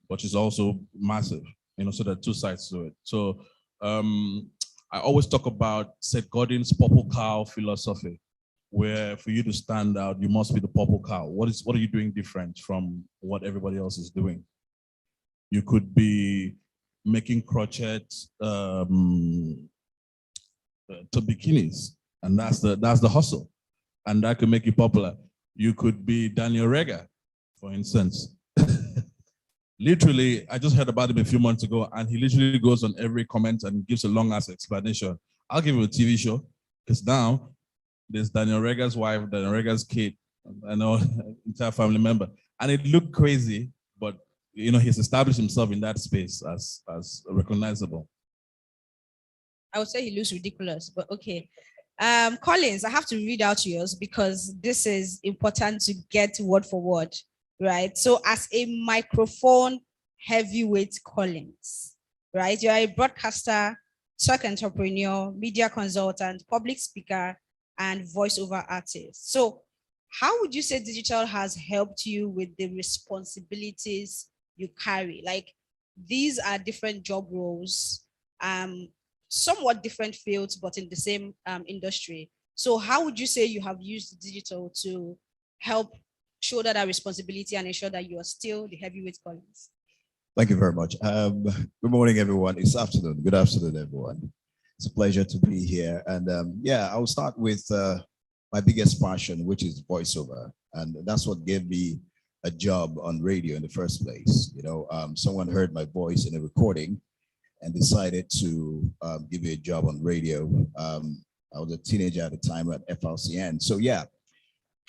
but she's also massive. So there are two sides to it. So I always talk about Seth Godin's purple cow philosophy, where for you to stand out, you must be the purple cow. What are you doing different from what everybody else is doing? You could be making crochet to bikinis, and that's the hustle, and that could make you popular. You could be Daniel Rega, for instance. Literally, I just heard about him a few months ago, and he literally goes on every comment and gives a long-ass explanation. I'll give him a TV show, because now there's Daniel Rega's wife, Daniel Rega's kid, I know, entire family member. And it looked crazy, but he's established himself in that space as recognizable. I would say he looks ridiculous, but okay. Collins, I have to read out yours because this is important to get word for word, right? So as a microphone heavyweight Collins, right? You're a broadcaster, tech entrepreneur, media consultant, public speaker, and voiceover artist. So how would you say digital has helped you with the responsibilities you carry? Like, these are different job roles, somewhat different fields, but in the same industry. So how would you say you have used digital to help shoulder that responsibility and ensure that you are still the heavyweight Collins? Thank you very much. Good morning, everyone. It's afternoon. Good afternoon, everyone. It's a pleasure to be here. And yeah, I'll start with my biggest passion, which is voiceover. And that's what gave me a job on radio in the first place. Someone heard my voice in a recording and decided to give me a job on radio. I was a teenager at the time at FLCN. So yeah,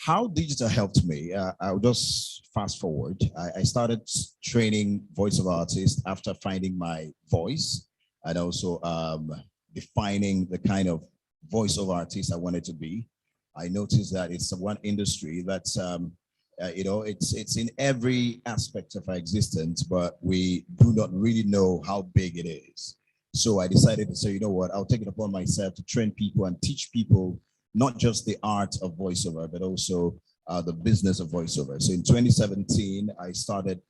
how digital helped me, I'll just fast forward. I started training voiceover artists after finding my voice and also defining the kind of voiceover artist I wanted to be. I noticed that it's one industry that's it's in every aspect of our existence, but we do not really know how big it is. So I decided to say, you know what, I'll take it upon myself to train people and teach people not just the art of voiceover, but also the business of voiceover. So in 2017, I started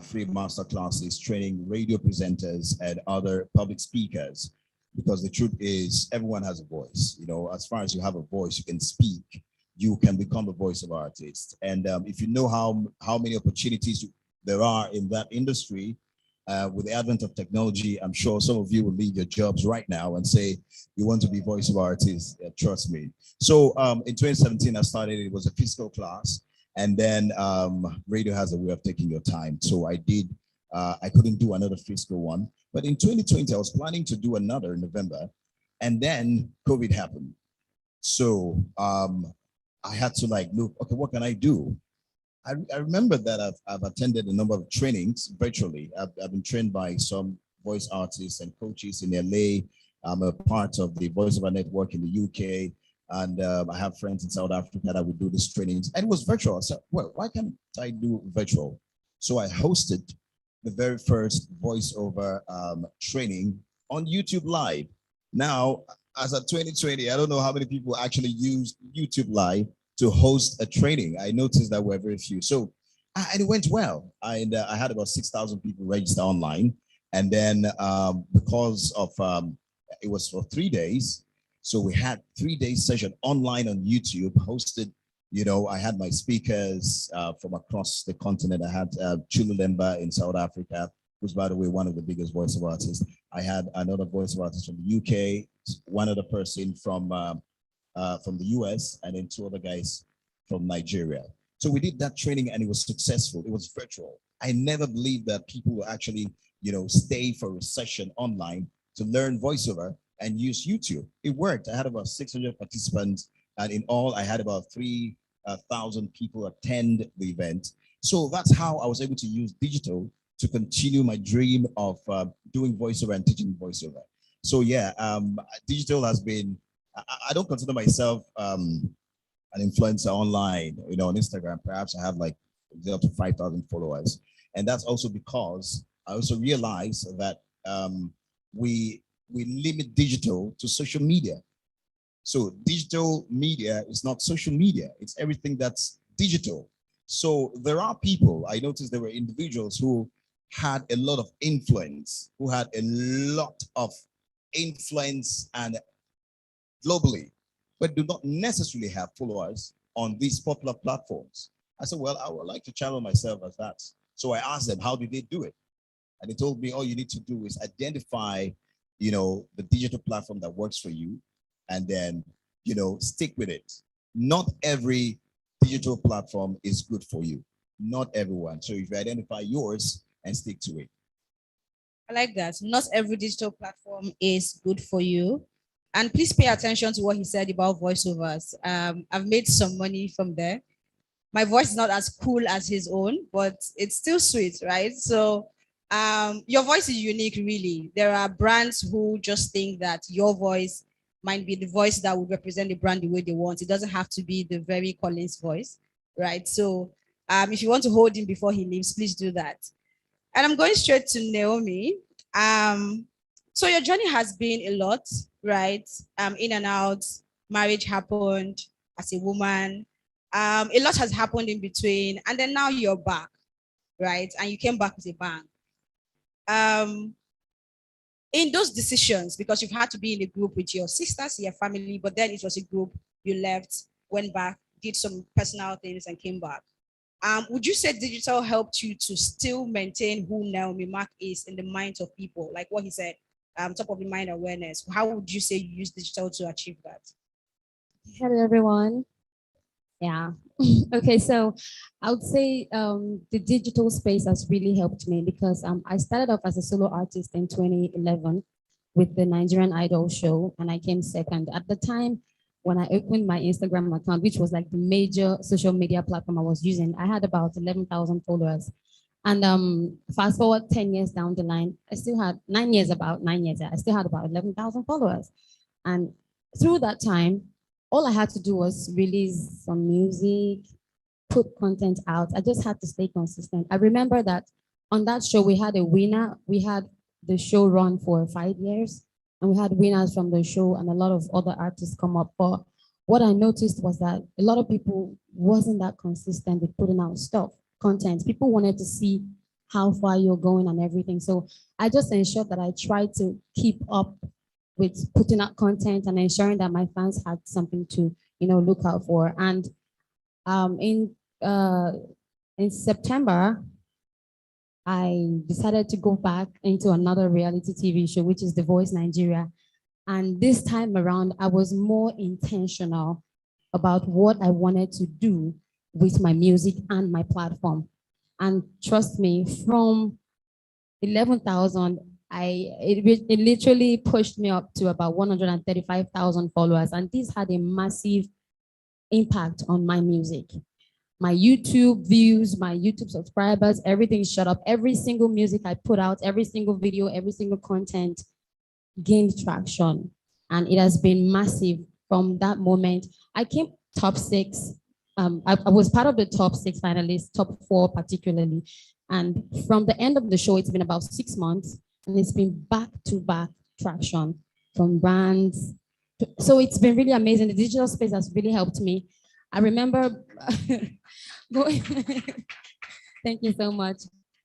free master classes training radio presenters and other public speakers, because the truth is everyone has a voice. As far as you have a voice, you can speak. You can become a voice of artist. And if you know how many opportunities there are in that industry, with the advent of technology, I'm sure some of you will leave your jobs right now and say, you want to be voice of artist, trust me. So in 2017, I started, it was a physical class. And then radio has a way of taking your time. So I couldn't do another physical one. But in 2020, I was planning to do another in November. And then COVID happened. So I had to look, okay, what can I do? I remember that I've attended a number of trainings virtually. I've been trained by some voice artists and coaches in LA. I'm a part of the VoiceOver Network in the UK. And I have friends in South Africa that would do these trainings. And it was virtual. I said, well, why can't I do virtual? So I hosted the very first voiceover training on YouTube Live. Now, as of 2020, I don't know how many people actually use YouTube Live to host a training. I noticed that were very few. So, and it went well. And I had about 6,000 people register online. And then because of, it was for 3 days. So we had 3-day session online on YouTube hosted. I had my speakers from across the continent. I had Chulu Lemba in South Africa, who's, by the way, one of the biggest voiceover artists. I had another voiceover artist from the UK, one other person from the US, and then 2 other guys from Nigeria. So we did that training and it was successful. It was virtual. I never believed that people will actually, stay for a session online to learn voiceover and use YouTube. It worked. I had about 600 participants, and in all, I had about 3,000 people attend the event. So that's how I was able to use digital to continue my dream of doing voiceover and teaching voiceover. So yeah, digital has been, I don't consider myself an influencer online, on Instagram. Perhaps I have like up to 5,000 followers. And that's also because I also realized that we limit digital to social media. So digital media is not social media. It's everything that's digital. So there are people, I noticed there were individuals who had a lot of influence, and globally, but do not necessarily have followers on these popular platforms. I said, well, I would like to channel myself as that. So I asked them, how did they do it? And they told me, all you need to do is identify, the digital platform that works for you, and then, stick with it. Not every digital platform is good for you. Not everyone. So if you identify yours and stick to it. I like that. Not every digital platform is good for you. And please pay attention to what he said about voiceovers. I've made some money from there. My voice is not as cool as his own, but it's still sweet, right? So your voice is unique, really. There are brands who just think that your voice might be the voice that would represent the brand the way they want. It doesn't have to be the very Collins voice, right? So if you want to hold him before he leaves, please do that. And I'm going straight to Naomi. So your journey has been a lot, right? In and out, marriage happened as a woman. A lot has happened in between, and then now you're back, right? And you came back with a bang. In those decisions, because you've had to be in a group with your sisters, your family, but then it was a group, you left, went back, did some personal things and came back. Would you say digital helped you to still maintain who Naomi Mark is in the minds of people? Like what he said, top of the mind awareness. How would you say you use digital to achieve that? Hello, everyone. Yeah. Okay, so I would say the digital space has really helped me because I started off as a solo artist in 2011 with the Nigerian Idol show, and I came second. At the time, when I opened my Instagram account, which was like the major social media platform I was using, I had about 11,000 followers. And fast forward 10 years down the line, I still had 9 years, I still had about 11,000 followers. And through that time, all I had to do was release some music, put content out. I just had to stay consistent. I remember that on that show, we had a winner. We had the show run for 5 years, and we had winners from the show and a lot of other artists come up. But what I noticed was that a lot of people wasn't that consistent with putting out stuff, content. People wanted to see how far you're going and everything. So I just ensured that I tried to keep up with putting out content and ensuring that my fans had something to, look out for. And in September, I decided to go back into another reality TV show, which is The Voice Nigeria. And this time around, I was more intentional about what I wanted to do with my music and my platform. And trust me, from 11,000, it literally pushed me up to about 135,000 followers. And this had a massive impact on my music. My YouTube views, my YouTube subscribers, everything shut up. Every single music I put out, every single video, every single content gained traction. And it has been massive from that moment. I came top 6. I was part of the top 6 finalists, top 4 particularly. And from the end of the show, it's been about 6 months. And it's been back-to-back traction from brands. So it's been really amazing. The digital space has really helped me. I remember going, thank you so much.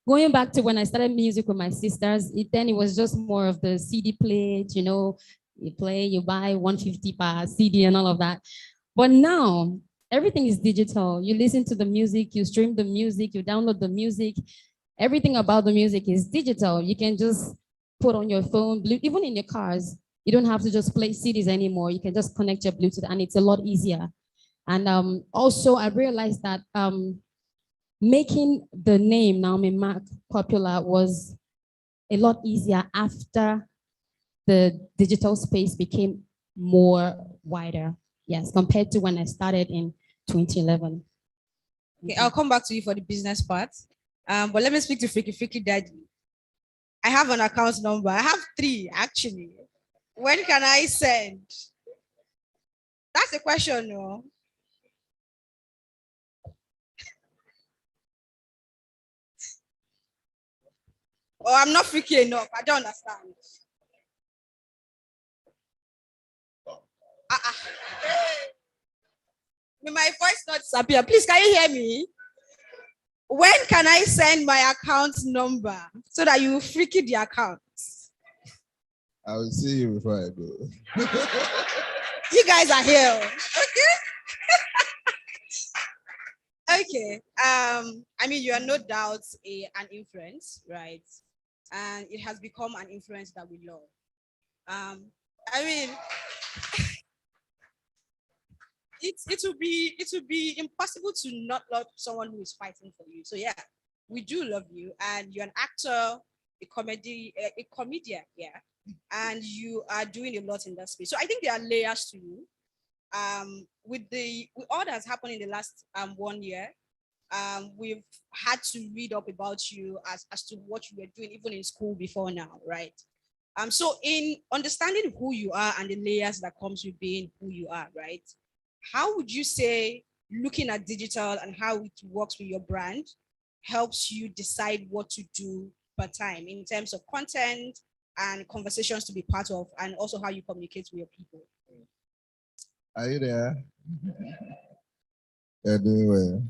Going back to when I started music with my sisters, then it was just more of the CD plate, you play, you buy 150 per CD and all of that. But now everything is digital. You listen to the music, you stream the music, you download the music. Everything about the music is digital. You can just put on your phone, even in your cars. You don't have to just play CDs anymore. You can just connect your Bluetooth and it's a lot easier. And also I realized that making the name Naomi Mark popular was a lot easier after the digital space became more wider. Yes, compared to when I started in 2011. Okay, I'll come back to you for the business part. But let me speak to Freaky Daddy. I have an account number. I have 3 actually. When can I send? That's the question, no? Oh, I'm not freaky enough. I don't understand. May my voice not disappear. Please, can you hear me? When can I send my account number so that you freaky the account? I will see you before I go. You guys are here. Okay. Okay. I mean, you are no doubt an influence, right? And it has become an influence that we love. I mean, it would be impossible to not love someone who is fighting for you. So yeah, we do love you, and you're an actor, a comedian, yeah. and you are doing a lot in that space. So I think there are layers to you. With all that's happened in the last 1 year, we've had to read up about you as to what you were doing even in school before now, right? So in understanding who you are and the layers that comes with being who you are, right? How would you say looking at digital and how it works with your brand helps you decide what to do per time in terms of content and conversations to be part of, and also how you communicate with your people? Are you there? You're doing well.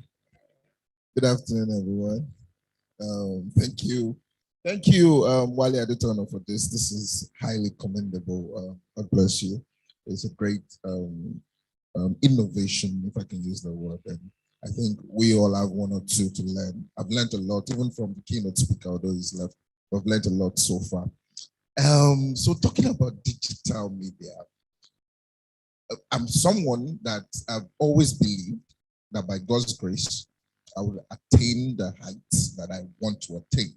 Good afternoon, everyone. Thank you. Thank you, Wale Adetono, for this. This is highly commendable. God bless you. It's a great innovation, if I can use the word. And I think we all have one or two to learn. I've learned a lot, even from the keynote speaker, although he's left. I've learned a lot so far. So talking about digital media, I'm someone that I've always believed that by God's grace, I will attain the heights that I want to attain.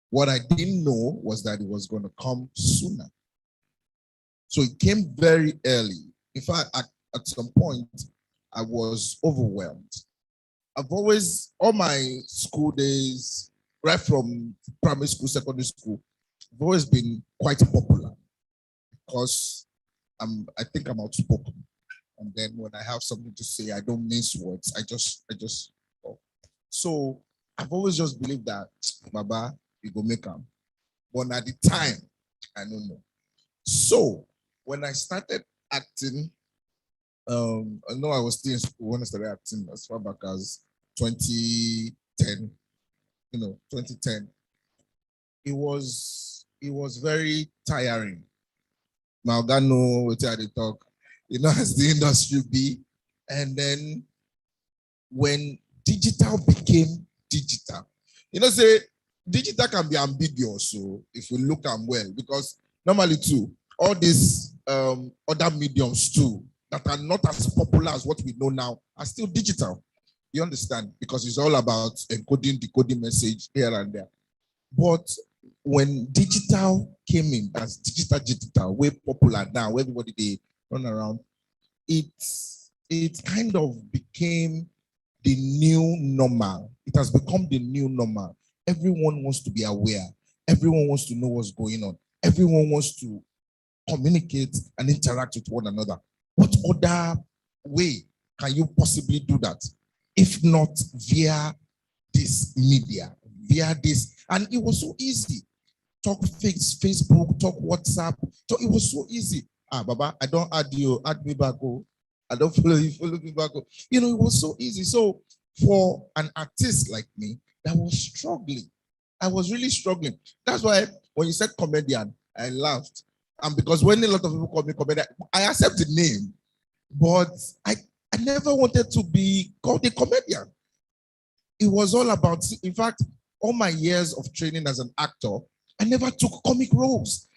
What I didn't know was that it was going to come sooner. So it came very early. In fact, at some point, I was overwhelmed. I've always, all my school days, right from primary school, secondary school, I've always been quite popular because I think I'm outspoken. And then when I have something to say, I don't mince words. I just oh. So I've always just believed that, Baba, you go make them. But at the time, I don't know. So when I started acting, I know I was still in school when I started acting as far back as 2010. 2010. It was very tiring. Now God know what I talk, as the industry be. And then when digital became digital, say digital can be ambiguous. So if you look at well, because normally too, all these other mediums too that are not as popular as what we know now are still digital. You understand? Because it's all about encoding, decoding message here and there. But when digital came in as digital, way popular now, everybody they run around, it kind of became the new normal. It has become the new normal. Everyone wants to be aware. Everyone wants to know what's going on. Everyone wants to communicate and interact with one another. What other way can you possibly do that if not via this media, via this? And it was so easy. Talk Facebook, talk WhatsApp. It was so easy. Baba, I don't add you, add me back. Oh. I don't follow you, follow me back. Oh. It was so easy. So for an artist like me that was struggling, I was really struggling. That's why when you said comedian, I laughed. And because when a lot of people call me comedian, I accept the name, but I never wanted to be called a comedian. It was all about, in fact, all my years of training as an actor, I never took comic roles.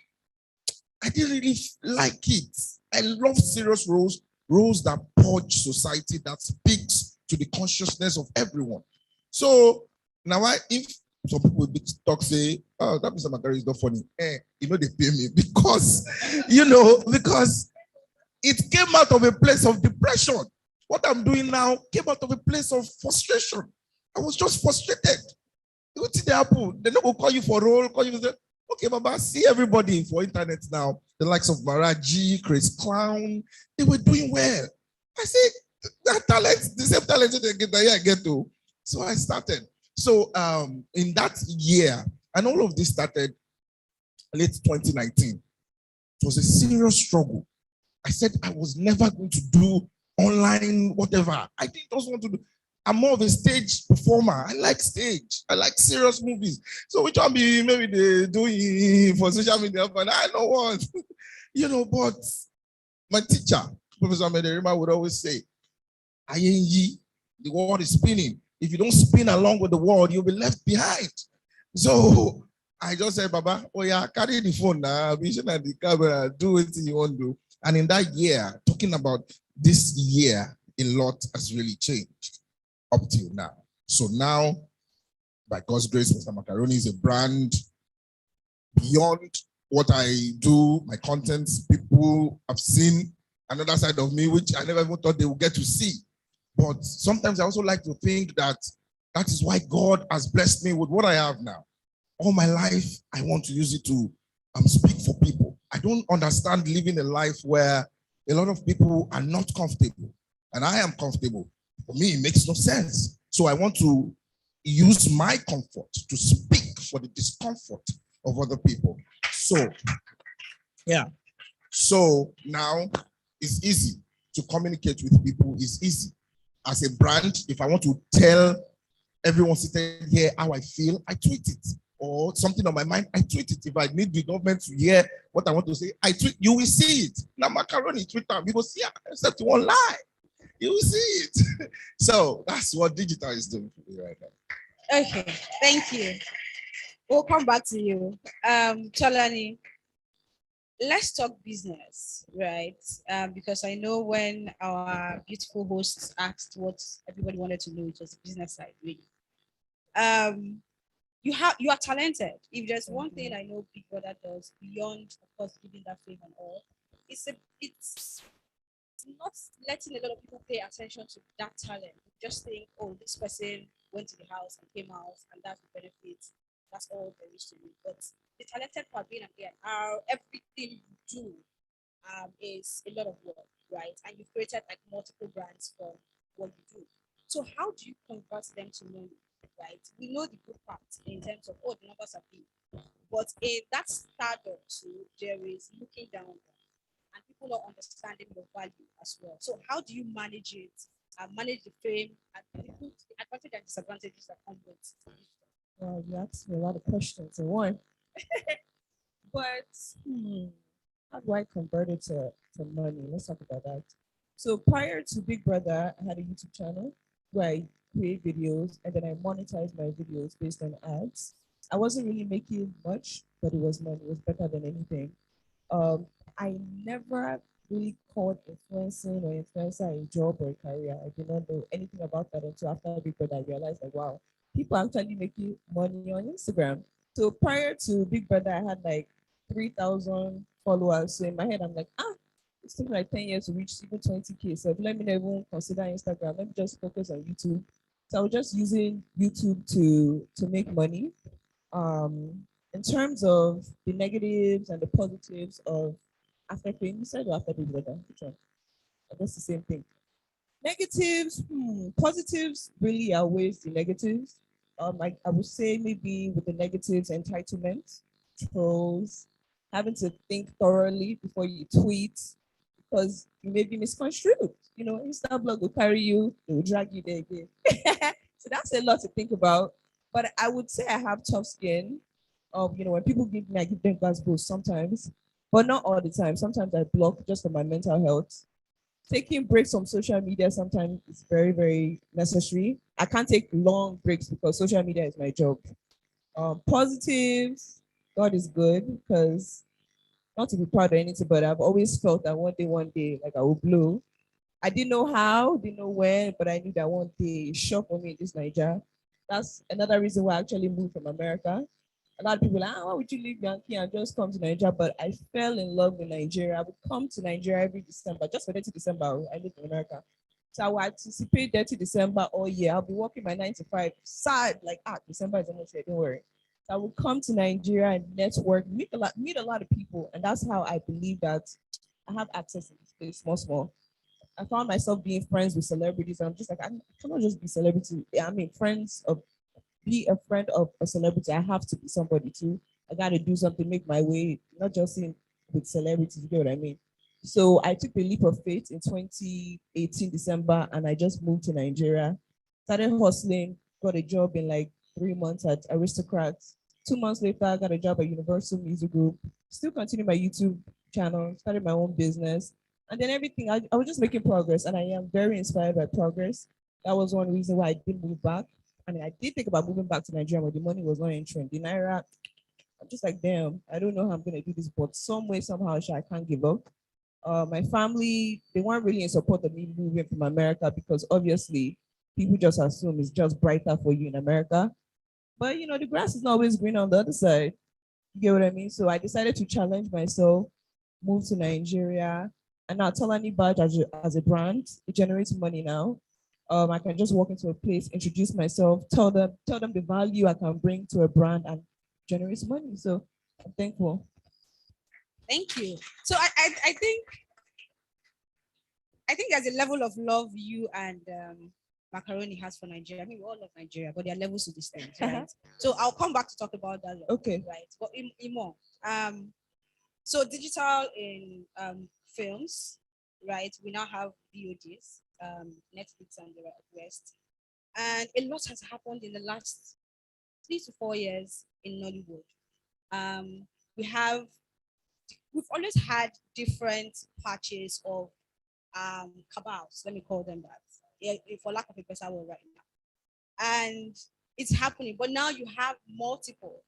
I didn't really like it. I love serious roles, roles that purge society, that speaks to the consciousness of everyone. So now if some people talk, say, oh, that Mr. Makari is not funny. They pay me because, because it came out of a place of depression. What I'm doing now came out of a place of frustration. I was just frustrated. What did they happen? They don't call you for a role, call you for okay, Baba, see everybody for internet now. The likes of Maraji, Chris Clown, they were doing well. I said, that talent, the same talent they get that I get to. So I started. So in that year, and all of this started late 2019. It was a serious struggle. I said I was never going to do online, whatever. I didn't also want to do. I'm more of a stage performer. I like stage. I like serious movies. So which one be maybe they do for social media, but I don't want. But my teacher, Professor Mederima, would always say, the world is spinning. If you don't spin along with the world, you'll be left behind. So I just said, Baba, oh yeah, carry the phone now, vision at the camera, do what you want to do. And in that year, talking about this year, a lot has really changed up till now. So now, by God's grace, Mr. Macaroni is a brand beyond what I do, my contents, people have seen another side of me, which I never even thought they would get to see. But sometimes I also like to think that that is why God has blessed me with what I have now. All my life, I want to use it to speak for people. I don't understand living a life where a lot of people are not comfortable, and I am comfortable. For me, it makes no sense. So I want to use my comfort to speak for the discomfort of other people. So, yeah. So now it's easy to communicate with people. It's easy. As a brand, if I want to tell everyone sitting here how I feel, I tweet it. Or something on my mind, I tweet it. If I need the government to hear what I want to say, I tweet. You will see it. Now, macaroni, Twitter, people see it, except you won't lie. You will see it. So that's what digital is doing for me right now. Okay, thank you. We'll come back to you. Tolani, let's talk business, right? Because I know when our beautiful hosts asked what everybody wanted to know, it was the business side, really. You are talented. If there's one thing I know Big Brother does beyond, of course, giving that fame and all, it's not letting a lot of people pay attention to that talent. Just think, oh, this person went to the house and came out, and that's the benefit. That's all there is to it. But the talented part being an AR, everything you do is a lot of work, right? And you've created like multiple brands for what you do. So how do you convert them to money, right? We know the good part in terms of, oh, the numbers are big. But in that stardom too, there is looking down and people not understanding the value as well. So how do you manage it? Manage the fame and the advantage and disadvantages that come with it? Well, you asked me a lot of questions in one. But how do I convert it to money? Let's talk about that. So prior to Big Brother, I had a YouTube channel where I create videos and then I monetize my videos based on ads. I wasn't really making much, but it was money. It was better than anything. I never really called influencing or influencer a job or a career. I did not know anything about that until after Big Brother. I realized like, wow, people actually making money on Instagram. So prior to Big Brother, I had like 3,000 followers. So in my head, I'm like, it's taking like 10 years to reach even 20K. So let me not even consider Instagram. Let me just focus on YouTube. So I was just using YouTube to make money. In terms of the negatives and the positives of after Fame, you said or after Big Brother? Which one? I guess the same thing. Negatives, positives really outweighs the negatives. I would say maybe with the negatives, entitlement, trolls, having to think thoroughly before you tweet because you may be misconstrued. You know, Instablog will carry you, it will drag you there again. So that's a lot to think about. But I would say I have tough skin. When people give me, I give them gas boost sometimes, but not all the time. Sometimes I block just for my mental health. Taking breaks from social media sometimes is very, very necessary. I can't take long breaks because social media is my job. Positives, God is good because not to be proud or anything, but I've always felt that one day, like I will blow. I didn't know how, didn't know when, but I knew that one day it's sure for me in this Nigeria. That's another reason why I actually moved from America. A lot of people are like, why would you leave Yankee and just come to Nigeria? But I fell in love with Nigeria. I would come to Nigeria every December, just for 30 December. I live in America. So I would anticipate 30 December all year. I'll be working my 9 to 5. Sad, like, December is almost here, don't worry. So I would come to Nigeria and network, meet a lot of people. And that's how I believe that I have access to this place, small. I found myself being friends with celebrities. And I'm just like, I cannot just be celebrity. I mean, be a friend of a celebrity. I have to be somebody too. I got to do something, make my way, not just with celebrities, you get what I mean? So I took the leap of faith in 2018 December and I just moved to Nigeria, started hustling, got a job in like 3 months at Aristocrats. 2 months later, I got a job at Universal Music Group, still continued my YouTube channel, started my own business. And then everything, I was just making progress and I am very inspired by progress. That was one reason why I didn't move back. I mean, I did think about moving back to Nigeria, but the money was not entering. The Naira, I'm just like, damn, I don't know how I'm going to do this, but some way, somehow, I can't give up. My family, they weren't really in support of me moving from America because obviously people just assume it's just brighter for you in America. But, the grass is not always green on the other side. You get what I mean? So I decided to challenge myself, move to Nigeria, and now Tolani Badge as a brand, it generates money now. I can just walk into a place, introduce myself, tell them the value I can bring to a brand and generates money. So I'm thankful. Thank you. So I think there's a level of love you and Macaroni has for Nigeria. I mean, we all love Nigeria, but there are levels to this thing, right? So I'll come back to talk about that. Okay. Right. But Imo, so digital in films, right? We now have VODs, Netflix and the rest. And a lot has happened in the last 3 to 4 years in Nollywood. We've always had different patches of cabals, let me call them that, yeah, for lack of a better word right now. And it's happening, but now you have multiple,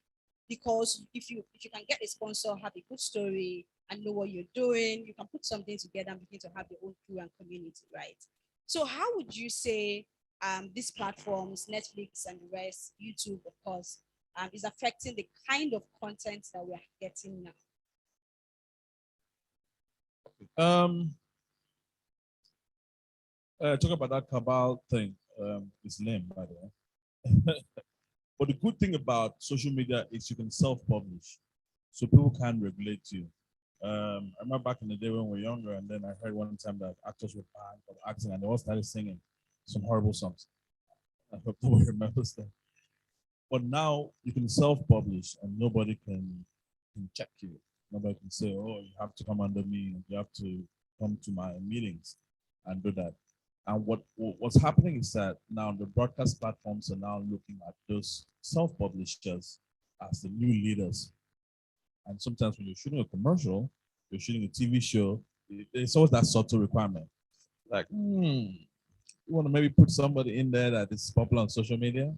because if you can get a sponsor, have a good story, and know what you're doing, you can put something together and begin to have your own crew and community, right? So how would you say these platforms, Netflix and the rest, YouTube, of course, is affecting the kind of content that we're getting now? Talk about that cabal thing. It's lame, by the way. But the good thing about social media is you can self-publish, so people can regulate you. I remember back in the day when we were younger, and then I heard one time that actors were banned from acting, and they all started singing some horrible songs. I hope nobody remembers that. But now you can self-publish, and nobody can check you. Nobody can say, "Oh, you have to come under me, and you have to come to my meetings," and do that. And what's happening is that now the broadcast platforms are now looking at those self-publishers as the new leaders. And sometimes when you're shooting a commercial, you're shooting a TV show, there's always that subtle requirement. Like, you want to maybe put somebody in there that is popular on social media?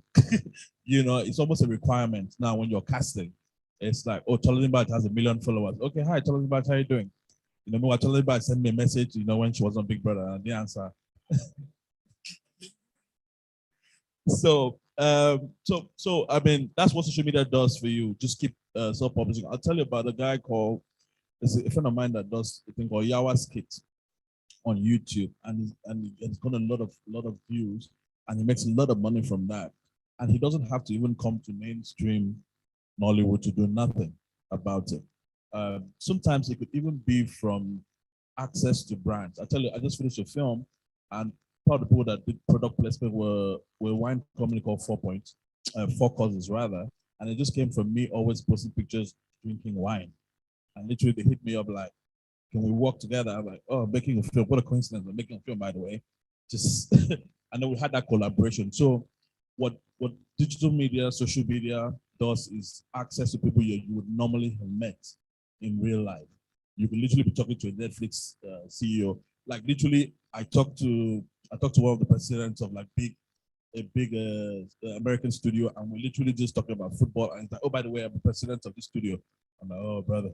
You know, it's almost a requirement now when you're casting. It's like, oh, Tolani Badge has 1 million followers. Okay, hi, Tolani Badge, how are you doing? You know, Tolani Badge sent me a message, you know, when she was on Big Brother, and I didn't answer. So I mean, that's what social media does for you. Just keep self-publishing. I'll tell you about a guy called, there's a friend of mine that does a thing called Yawa Skit on YouTube, and it's got a lot of views, and he makes a lot of money from that. And he doesn't have to even come to mainstream Nollywood to do nothing about it. Sometimes it could even be from access to brands. I tell you, I just finished a film, and part of the people that did product placement were a wine company called 4 Causes rather, and it just came from me always posting pictures drinking wine, and literally they hit me up like, "Can we work together?" I'm like, "Oh, making a film! What a coincidence! I'm making a film, by the way." Just and then we had that collaboration. So what digital media, social media does is access to people you would normally have met in real life. You can literally be talking to a Netflix CEO. Like literally, I talked to one of the presidents of like a big American studio, and we're literally just talking about football. And it's like, "Oh, by the way, I'm the president of this studio." I'm like, "Oh, brother."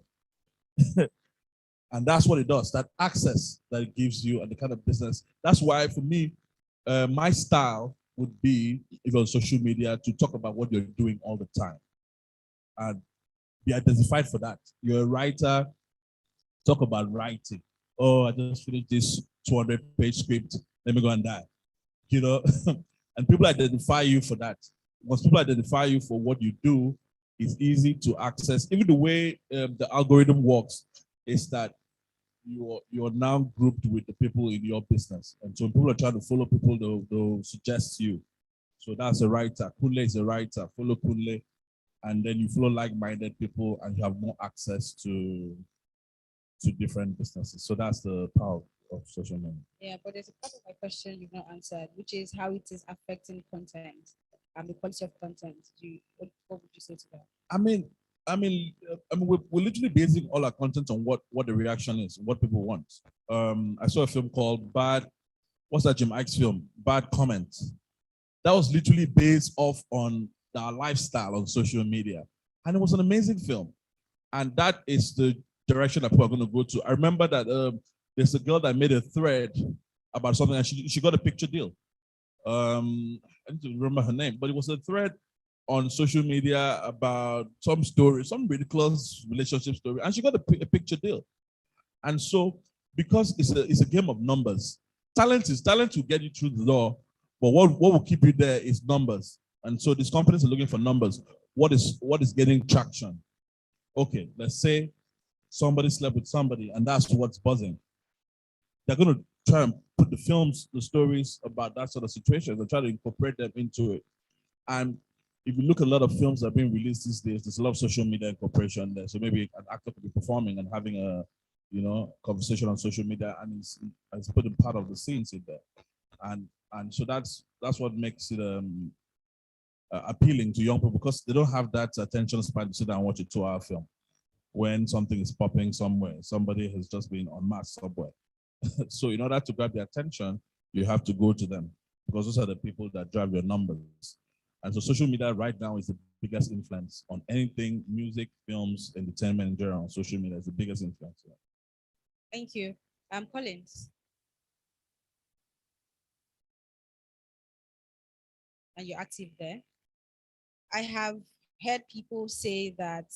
And that's what it does. That access that it gives you and the kind of business. That's why for me, my style would be, if you're on social media, to talk about what you're doing all the time and be identified for that. You're a writer, talk about writing. "Oh, I just finished this 200-page script. Let me go and die." You know, and people identify you for that. Once people identify you for what you do, it's easy to access. Even the way the algorithm works is that you're now grouped with the people in your business. And so when people are trying to follow people, they'll suggest you. So that's a writer. Kunle is a writer. Follow Kunle. And then you follow like-minded people, and you have more access to different businesses. So that's the power of social media. Yeah, but there's a part of my question you've not answered, which is how it is affecting content and the quality of content. What would you say to that? I mean, we're literally basing all our content on what the reaction is, what people want. I saw a film called what's that Jim Ike's film? Bad Comments. That was literally based off on our lifestyle on social media. And it was an amazing film. And that is the direction that people are going to go to. I remember that there's a girl that made a thread about something, and she got a picture deal. I need to remember her name, but it was a thread on social media about some story, some ridiculous relationship story, and she got a picture deal. And so, because it's a game of numbers, talent will get you through the door, but what will keep you there is numbers. And so these companies are looking for numbers. What is getting traction? Okay, let's say somebody slept with somebody, and that's what's buzzing. They're going to try and put the films, the stories about that sort of situation, and try to incorporate them into it. And if you look at a lot of films that are being released these days, there's a lot of social media incorporation there. So maybe an actor could be performing and having a conversation on social media, and it's putting part of the scenes in there. And so that's what makes it appealing to young people, because they don't have that attention span to sit down and watch a 2-hour film. When something is popping somewhere, somebody has just been unmasked somewhere. So in order to grab their attention, you have to go to them, because those are the people that drive your numbers. And so social media right now is the biggest influence on anything, music, films, entertainment in general. Social media is the biggest influence. Thank you. Collins. And you're active there. I have heard people say that